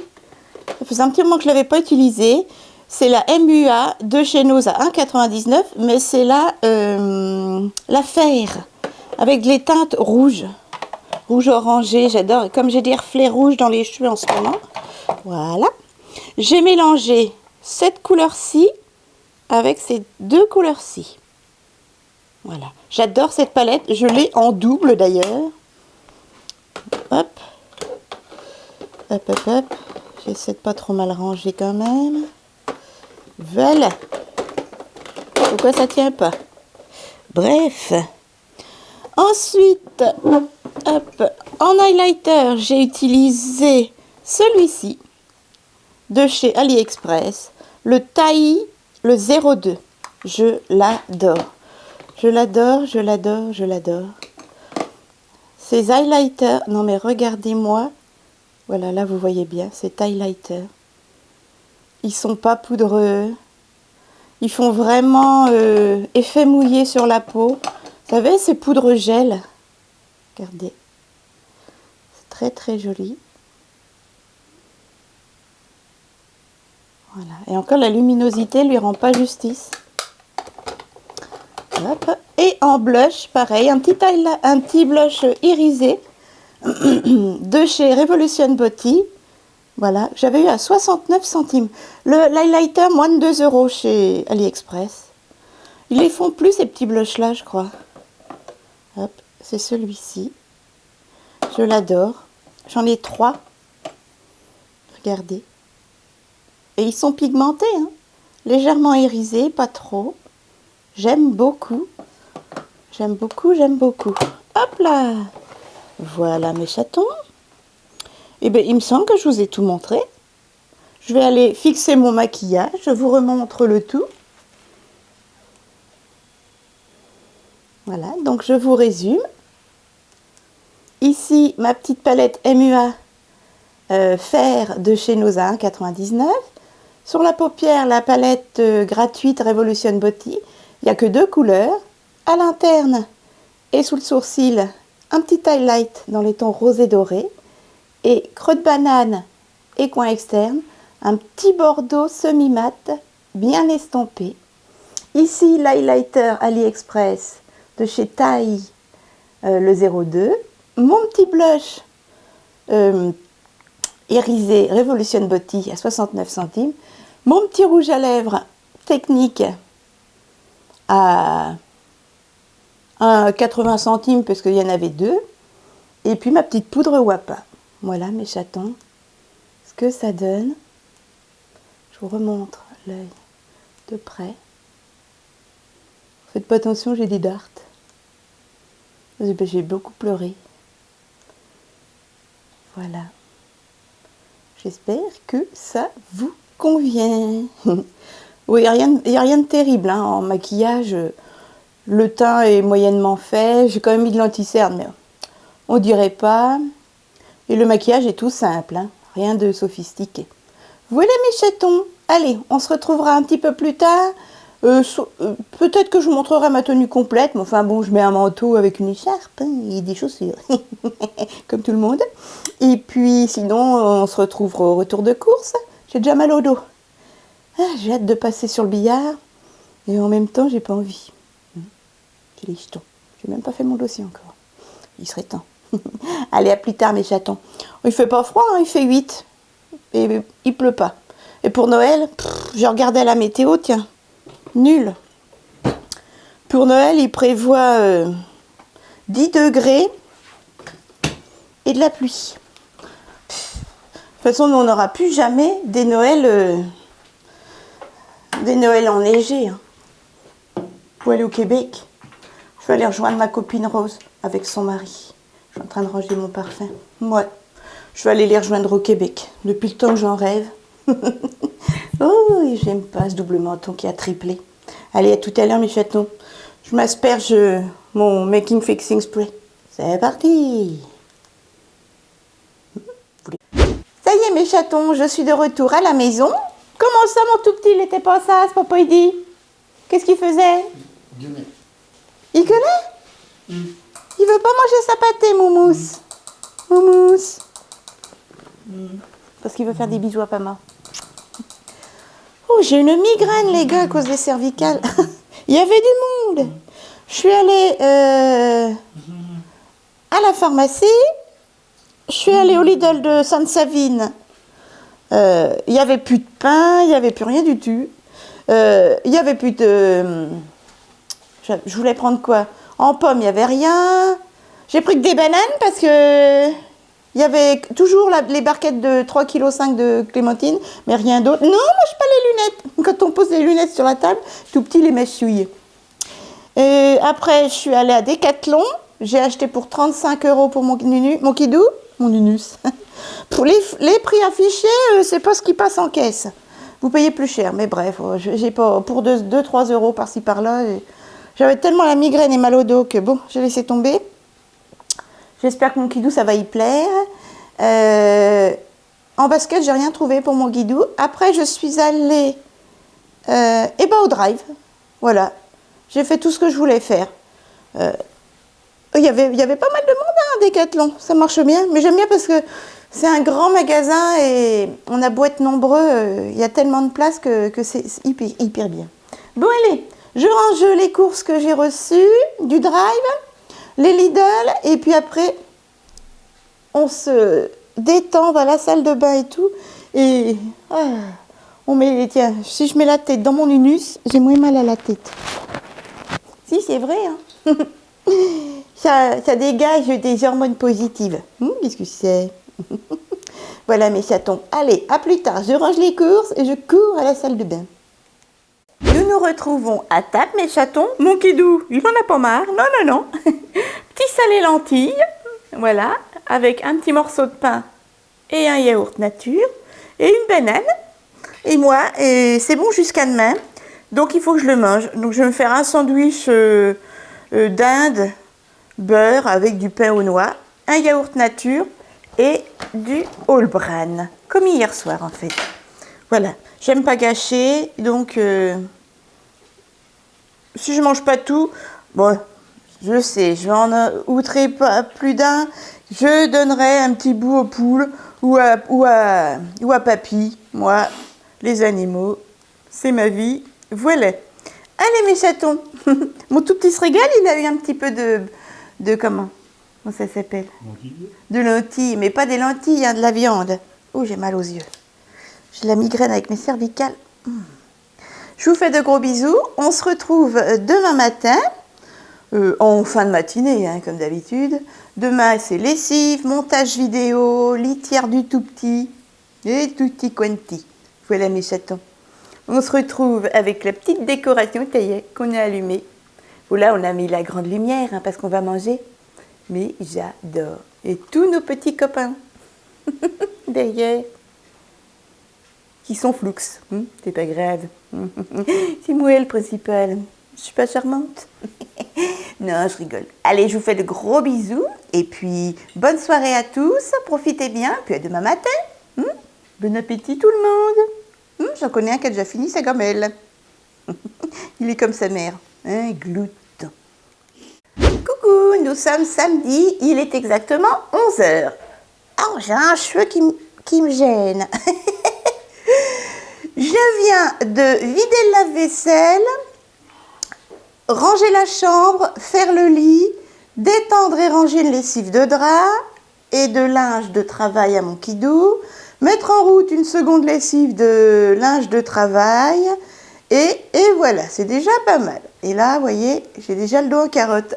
Ça faisait un petit moment que je ne l'avais pas utilisée. C'est la MUA de chez Nose à 1,99, mais c'est la Fer avec les teintes rouges. Rouge orangé, j'adore. Comme j'ai des reflets rouges dans les cheveux en ce moment. Voilà. J'ai mélangé cette couleur-ci avec ces 2 couleurs-ci. Voilà. J'adore cette palette. Je l'ai en double d'ailleurs. Hop. Hop, hop, hop. J'essaie de pas trop mal ranger quand même. Voilà. Pourquoi ça tient pas? Bref. Ensuite, hop, en highlighter, j'ai utilisé celui-ci de chez AliExpress, le Tai, le 02. Je l'adore. Je l'adore, je l'adore, je l'adore. Ces highlighters, non mais regardez-moi. Voilà, là vous voyez bien, cet highlighter. Ils sont pas poudreux. Ils font vraiment effet mouillé sur la peau. Vous savez, c'est poudre gel. Regardez. C'est très très joli. Voilà. Et encore, la luminosité lui rend pas justice. Hop. Et en blush, pareil, un petit blush irisé de chez Revolution Beauty. Voilà, j'avais eu à 69 centimes. L'highlighter, moins de 2 € chez AliExpress. Ils les font plus, ces petits blushs-là, je crois. Hop, c'est celui-ci. Je l'adore. J'en ai 3. Regardez. Et ils sont pigmentés, hein. Légèrement irisés, pas trop. J'aime beaucoup. J'aime beaucoup, j'aime beaucoup. Hop là. Voilà mes chatons. Eh bien, il me semble que je vous ai tout montré. Je vais aller fixer mon maquillage. Je vous remontre le tout. Voilà, donc je vous résume. Ici, ma petite palette MUA Fer de chez Nose à 1,99. Sur la paupière, la palette gratuite Revolution Beauty. Il n'y a que 2 couleurs. À l'interne et sous le sourcil, un petit highlight dans les tons rosé doré. Et creux de banane et coin externe, un petit bordeaux semi-mat bien estompé. Ici, l'highlighter AliExpress de chez Tai, le 02. Mon petit blush irisé Revolution Beauty à 69 centimes. Mon petit rouge à lèvres technique à 80 centimes parce qu'il y en avait 2. Et puis ma petite poudre Wapa. Voilà mes chatons, ce que ça donne. Je vous remontre l'œil de près. Faites pas attention, j'ai des dards. J'ai beaucoup pleuré. Voilà. J'espère que ça vous convient. Oui, il n'y a rien de terrible hein, en maquillage. Le teint est moyennement fait. J'ai quand même mis de l'anti-cerne, mais on dirait pas. Et le maquillage est tout simple, hein, rien de sophistiqué. Voilà mes chatons. Allez, on se retrouvera un petit peu plus tard. Peut-être que je vous montrerai ma tenue complète, mais enfin bon, je mets un manteau avec une écharpe hein, et des chaussures, comme tout le monde. Et puis sinon, on se retrouvera au retour de course. J'ai déjà mal au dos. Ah, j'ai hâte de passer sur le billard et en même temps, j'ai pas envie. J'ai les jetons. J'ai même pas fait mon dossier encore. Il serait temps. Allez, à plus tard mes chatons. Il fait pas froid, hein, il fait 8 et il pleut pas. Et pour Noël, j'ai regardé la météo, tiens. Nul. Pour Noël, il prévoit 10 degrés et de la pluie. De toute façon, on n'aura plus jamais des Noëls enneigés. Hein. Pour aller au Québec, je vais aller rejoindre ma copine Rose avec son mari. Je suis en train de ranger mon parfum. Ouais, je vais aller les rejoindre au Québec. Depuis le temps que j'en rêve. Oh, j'aime pas ce double menton qui a triplé. Allez, à tout à l'heure mes chatons. Je m'asperge mon Making Fixing Spray. C'est parti. Ça y est mes chatons, je suis de retour à la maison. Comment ça mon tout petit, il était pas sage, papa il dit. Qu'est-ce qu'il faisait? Il gueulait? Il veut pas manger sa pâtée, Moumous. Moumous. Parce qu'il veut faire des bisous à Pama. Oh, j'ai une migraine, les gars, à cause des cervicales. Il y avait du monde. Je suis allée à la pharmacie. Je suis allée au Lidl de Sainte-Savine. Il n'y avait plus de pain, il n'y avait plus rien du tout. Il n'y avait plus de... Je voulais prendre quoi? En pomme, il n'y avait rien. J'ai pris que des bananes parce que... Il y avait toujours les barquettes de 3,5 kg de clémentine, mais rien d'autre. Non, moi, je pas les lunettes. Quand on pose les lunettes sur la table, tout petit, les mèches-souillées. Et après, je suis allée à Decathlon. J'ai acheté pour 35 € pour mon kidou, mon nunus. Pour les prix affichés, c'est pas ce qui passe en caisse. Vous payez plus cher, mais bref, j'ai pas pour 2-3 € par-ci par-là. J'avais tellement la migraine et mal au dos que bon, j'ai laissé tomber. J'espère que mon guidou, ça va y plaire. En basket, j'ai rien trouvé pour mon guidou. Après, je suis allée au drive. Voilà. J'ai fait tout ce que je voulais faire. Il y avait pas mal de monde à Decathlon. Ça marche bien. Mais j'aime bien parce que c'est un grand magasin et on a beau être nombreux, il y a tellement de place que c'est hyper bien. Bon, allez, je range les courses que j'ai reçues du drive. Les Lidl, et puis après, on se détend, on va à la salle de bain et tout, et on met, tiens, si je mets la tête dans mon unus, j'ai moins mal à la tête. Si, c'est vrai, hein. ça dégage des hormones positives. Qu'est-ce que c'est? Voilà mes chatons. Allez, à plus tard, je range les courses et je cours à la salle de bain. Nous nous retrouvons à table, mes chatons. Mon kidou, il en a pas marre. Non, non, non. Petit salé lentilles, voilà, avec un petit morceau de pain et un yaourt nature et une banane. Et moi, c'est bon jusqu'à demain. Donc, il faut que je le mange. Donc, je vais me faire un sandwich dinde, beurre avec du pain aux noix, un yaourt nature et du All Bran, comme hier soir en fait. Voilà, j'aime pas gâcher, donc si je mange pas tout, bon, je sais, je n'en outerai pas plus d'un, je donnerai un petit bout aux poules ou à papy. Moi, les animaux, c'est ma vie, voilà. Allez mes chatons, mon tout petit se régale, il a eu un petit peu de comment ça s'appelle? De lentilles, mais pas des lentilles, hein, de la viande. Oh, j'ai mal aux yeux. J'ai la migraine avec mes cervicales. Je vous fais de gros bisous. On se retrouve demain matin, en fin de matinée, hein, comme d'habitude. Demain, c'est lessive, montage vidéo, litière du tout petit et tutti quanti. Voilà mes chatons. On se retrouve avec la petite décoration taillée qu'on a allumée. Là, on a mis la grande lumière hein, parce qu'on va manger. Mais j'adore. Et tous nos petits copains derrière. Qui sont flux. C'est pas grave. C'est moi le principal. Je suis pas charmante? Non, je rigole. Allez, je vous fais de gros bisous. Et puis, bonne soirée à tous. Profitez bien. Puis à demain matin. Bon appétit tout le monde. J'en connais un qui a déjà fini sa gamelle. Il est comme sa mère. Un gloute. Coucou, nous sommes samedi. Il est exactement 11 h. Oh, j'ai un cheveu qui me gêne. Je viens de vider le lave-vaisselle, ranger la chambre, faire le lit, détendre et ranger une lessive de drap et de linge de travail à mon kidou, mettre en route une seconde lessive de linge de travail et voilà, c'est déjà pas mal. Et là, vous voyez, j'ai déjà le dos en carotte.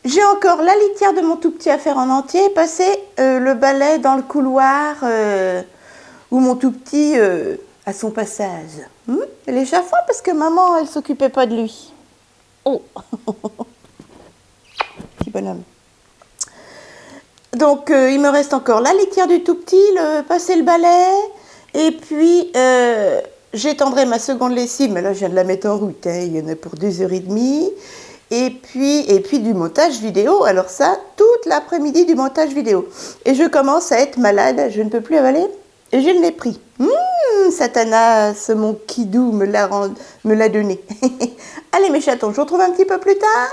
J'ai encore la litière de mon tout petit à faire en entier et passer le balai dans le couloir où mon tout petit a son passage. Elle est chafouin parce que maman, elle s'occupait pas de lui. Oh. Petit bonhomme. Donc, il me reste encore la litière du tout petit, passer le balai, et puis j'étendrai ma seconde lessive, mais là, je viens de la mettre en route, hein, il y en a pour 2 h 30. Et puis du montage vidéo, alors ça, toute l'après-midi du montage vidéo. Et je commence à être malade, je ne peux plus avaler, et je l'ai pris. Satanas, mon kidou me l'a donné. Allez mes chatons, je vous retrouve un petit peu plus tard.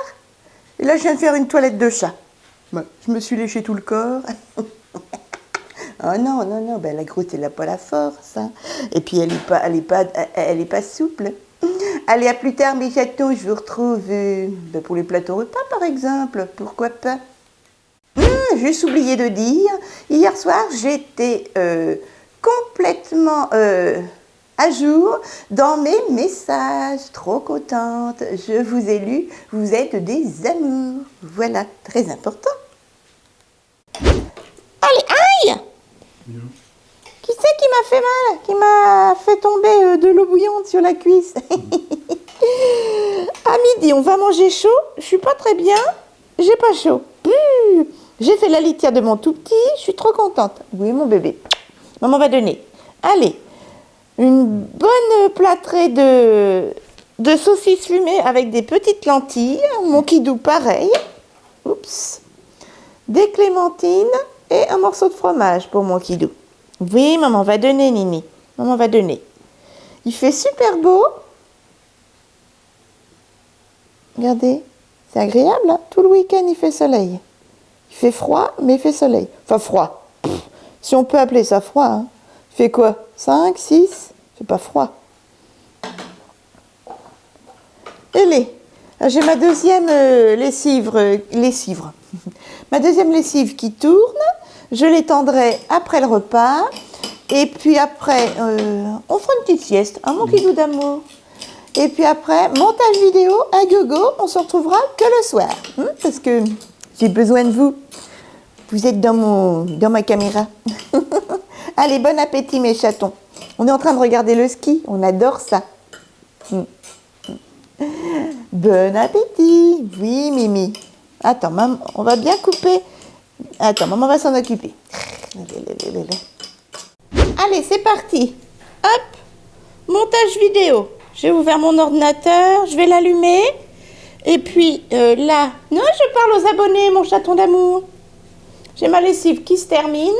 Et là, je viens de faire une toilette de chat. Ouais, je me suis léché tout le corps. Oh non, ben, la croûte, elle n'a pas la force. Hein. Et puis, elle est pas souple. Allez, à plus tard, mes chatons, je vous retrouve ben, pour les plateaux repas, par exemple. Pourquoi pas? Juste oublié de dire, hier soir, j'étais complètement à jour dans mes messages. Trop contente. Je vous ai lu. Vous êtes des amours. Voilà, très important. Allez, aïe! Qui c'est qui m'a fait mal? Qui m'a fait tomber de l'eau bouillante sur la cuisse? À midi, on va manger chaud. Je suis pas très bien. J'ai pas chaud. J'ai fait la litière de mon tout petit. Je suis trop contente. Oui, mon bébé. Maman va donner. Allez, une bonne plâtrée de saucisses fumées avec des petites lentilles. Mon kidou, pareil. Oups. Des clémentines et un morceau de fromage pour mon kidou. Oui, maman va donner, Nini. Maman va donner. Il fait super beau. Regardez, c'est agréable. Hein? Tout le week-end, il fait soleil. Il fait froid, mais il fait soleil. Enfin, froid. Si on peut appeler ça froid. Hein. Il fait quoi? 5, 6? C'est pas froid. Allez, j'ai ma deuxième lessive. Ma deuxième lessive qui tourne. Je l'étendrai après le repas. Et puis après, on fera une petite sieste. Mon kidou d'amour. Et puis après, montage vidéo à gogo. On se retrouvera que le soir. Parce que j'ai besoin de vous. Vous êtes dans ma caméra. Allez, bon appétit mes chatons. On est en train de regarder le ski. On adore ça. Bon appétit. Oui, Mimi. Attends, maman, on va bien couper. Attends, maman va s'en occuper. Allez, c'est parti. Hop, montage vidéo. J'ai ouvert mon ordinateur, je vais l'allumer. Et puis là, non, je parle aux abonnés, mon chaton d'amour. J'ai ma lessive qui se termine.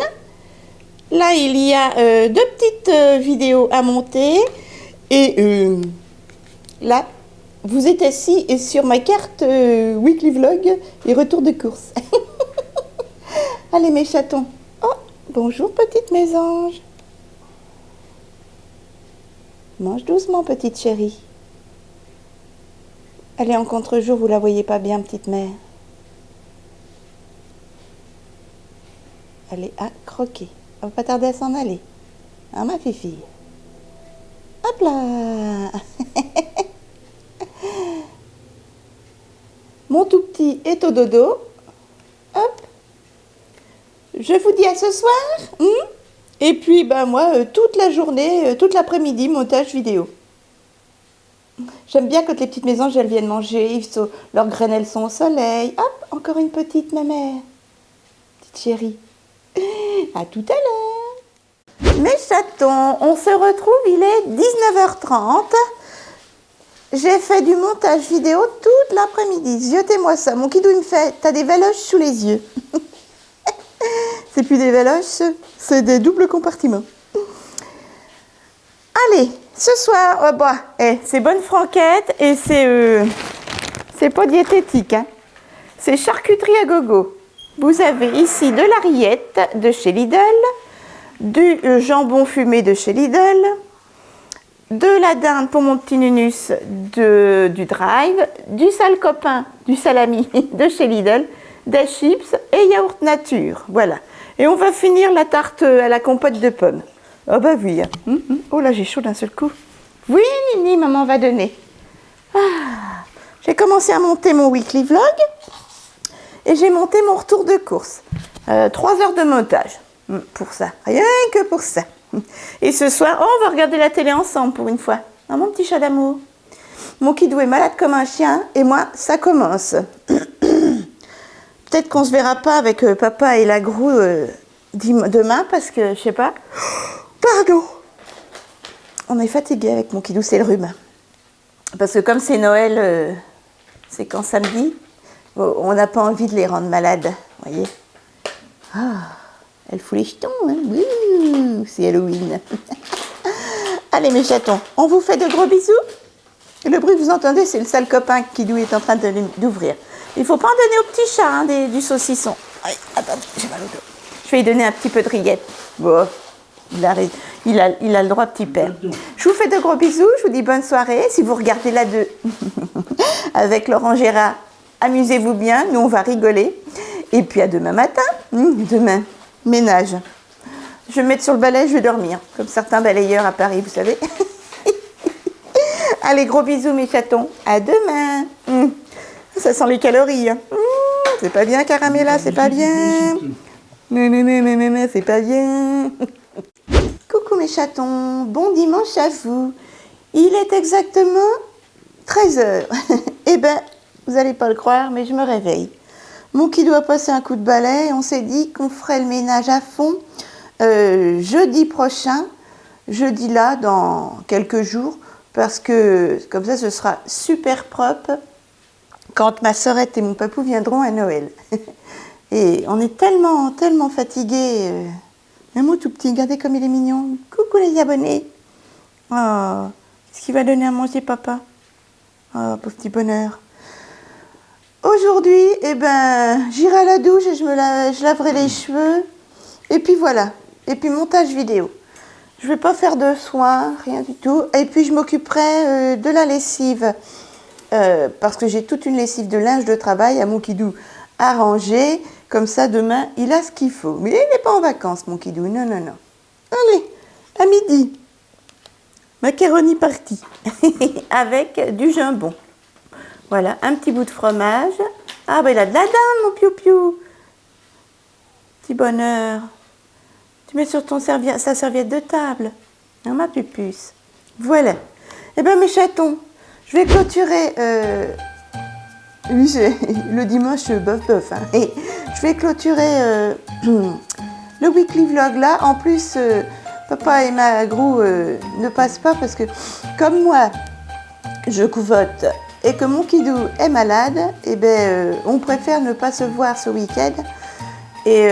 Là, il y a 2 petites vidéos à monter. Et là, vous êtes assis sur ma carte Weekly Vlog et retour de course. Allez, mes chatons. Oh, bonjour, petite mésange. Mange doucement, petite chérie. Elle est en contre-jour, vous la voyez pas bien, petite mère. Elle est à croquer. Elle va pas tarder à s'en aller. Hein, ma fifille? Hop là. Mon tout petit est au dodo. Hop. Je vous dis à ce soir. Et puis, ben moi, toute la journée, toute l'après-midi, montage vidéo. J'aime bien quand les petites mésanges, elles viennent manger, leurs graines, elles sont au soleil. Hop, encore une petite, ma mère. Petite chérie. À tout à l'heure. Mes chatons, on se retrouve, il est 19 h 30. j'ai fait du montage vidéo toute l'après-midi. Ziottez-moi ça. Mon kidou, il me fait, t'as des véloches sous les yeux. C'est plus des véloches, c'est des doubles compartiments. Allez, ce soir, c'est bonne franquette et c'est pas diététique. Hein. C'est charcuterie à gogo. Vous avez ici de la rillette de chez Lidl, du jambon fumé de chez Lidl, de la dinde pour mon petit nunus du Drive, du sale copain, du salami de chez Lidl, des chips et yaourt nature. Voilà. Et on va finir la tarte à la compote de pommes. Oh bah oui. Oh là, j'ai chaud d'un seul coup. Oui, Nini, maman va donner. J'ai commencé à monter mon weekly vlog et j'ai monté mon retour de course. 3 heures de montage pour ça, rien que pour ça. Et ce soir, on va regarder la télé ensemble pour une fois. Non, mon petit chat d'amour. Mon kidou est malade comme un chien et moi, ça commence. Peut-être qu'on se verra pas avec papa et la Grou demain parce que, je sais pas. Pardon. On est fatigué avec mon kidou, c'est le rhume. Parce que comme c'est Noël, c'est quand samedi, on n'a pas envie de les rendre malades, voyez. Elle fout les jetons, hein. Ouh, c'est Halloween. Allez mes chatons, on vous fait de gros bisous. Et le bruit que vous entendez, c'est le sale copain qui est en train d'ouvrir. Il ne faut pas en donner au petit chat, hein, du saucisson. Allez, attendez, j'ai mal au dos. Je vais lui donner un petit peu de rillette. Bon, il a le droit, petit père. Je vous fais de gros bisous, je vous dis bonne soirée. Si vous regardez la 2 avec Laurent Gérard, amusez-vous bien, nous on va rigoler. Et puis à demain matin, demain, ménage. Je vais me mettre sur le balai, je vais dormir, comme certains balayeurs à Paris, vous savez. Allez, gros bisous mes chatons, à demain. Ça sent les calories. Hein. C'est pas bien, Caramella, c'est pas bien. C'est pas bien. Coucou mes chatons, bon dimanche à vous. Il est exactement 13h. Eh ben, vous allez pas le croire, mais je me réveille. Mon kidou a passé un coup de balai. On s'est dit qu'on ferait le ménage à fond jeudi prochain. Jeudi là, dans quelques jours. Parce que comme ça, ce sera super propre quand ma sœurette et mon papou viendront à Noël. Et on est tellement, tellement fatigués. Un mot tout petit, regardez comme il est mignon. Coucou les abonnés. Oh, qu'est-ce qu'il va donner à manger, papa? Oh, pauvre petit bonheur. Aujourd'hui, eh ben, j'irai à la douche et je laverai les cheveux. Et puis voilà. Et puis montage vidéo. Je ne vais pas faire de soins, rien du tout. Et puis je m'occuperai de la lessive. Parce que j'ai toute une lessive de linge de travail à mon kidou à ranger. Comme ça, demain, il a ce qu'il faut. Mais il n'est pas en vacances, mon kidou. Non, non, non. Allez, à midi. Macaroni parti. Avec du jambon. Voilà, un petit bout de fromage. Ah, ben il a de la dinde, mon piou-piou. Petit bonheur. Tu mets sur sa serviette de table. Hein, ma pupuce. Voilà. Eh bien, mes chatons, je vais clôturer... Lui, c'est le dimanche, bof. Hein. Et je vais clôturer le weekly vlog là. En plus, papa et ma Grou ne passent pas parce que, comme moi, je couvote et que mon kidou est malade, eh ben, on préfère ne pas se voir ce week-end. Et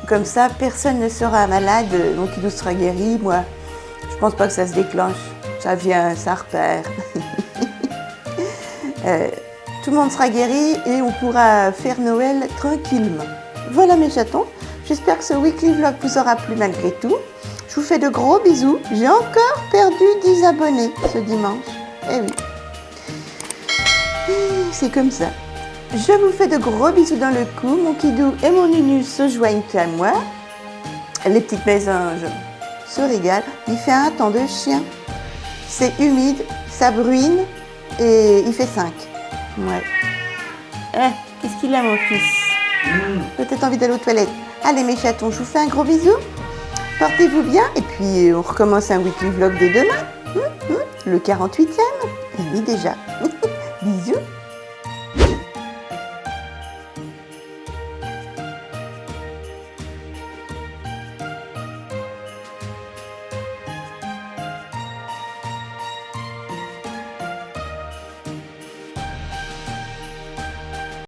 comme ça, personne ne sera malade. Mon kidou sera guéri. Moi, je pense pas que ça se déclenche. Ça vient, ça repart. Tout le monde sera guéri et on pourra faire Noël tranquillement. Voilà mes chatons, j'espère que ce weekly vlog vous aura plu malgré tout. Je vous fais de gros bisous. J'ai encore perdu 10 abonnés ce dimanche. Eh oui, c'est comme ça. Je vous fais de gros bisous dans le cou. Mon kidou et mon nunus se joignent à moi. Les petites mésanges se régalent. Il fait un temps de chien. C'est humide, ça bruine et il fait 5. Ouais. Qu'est-ce qu'il a, mon fils? Peut-être envie d'aller aux toilettes. Allez, mes chatons, je vous fais un gros bisou. Portez-vous bien. Et puis, on recommence un weekly vlog dès demain. Le 48e. Et oui, déjà.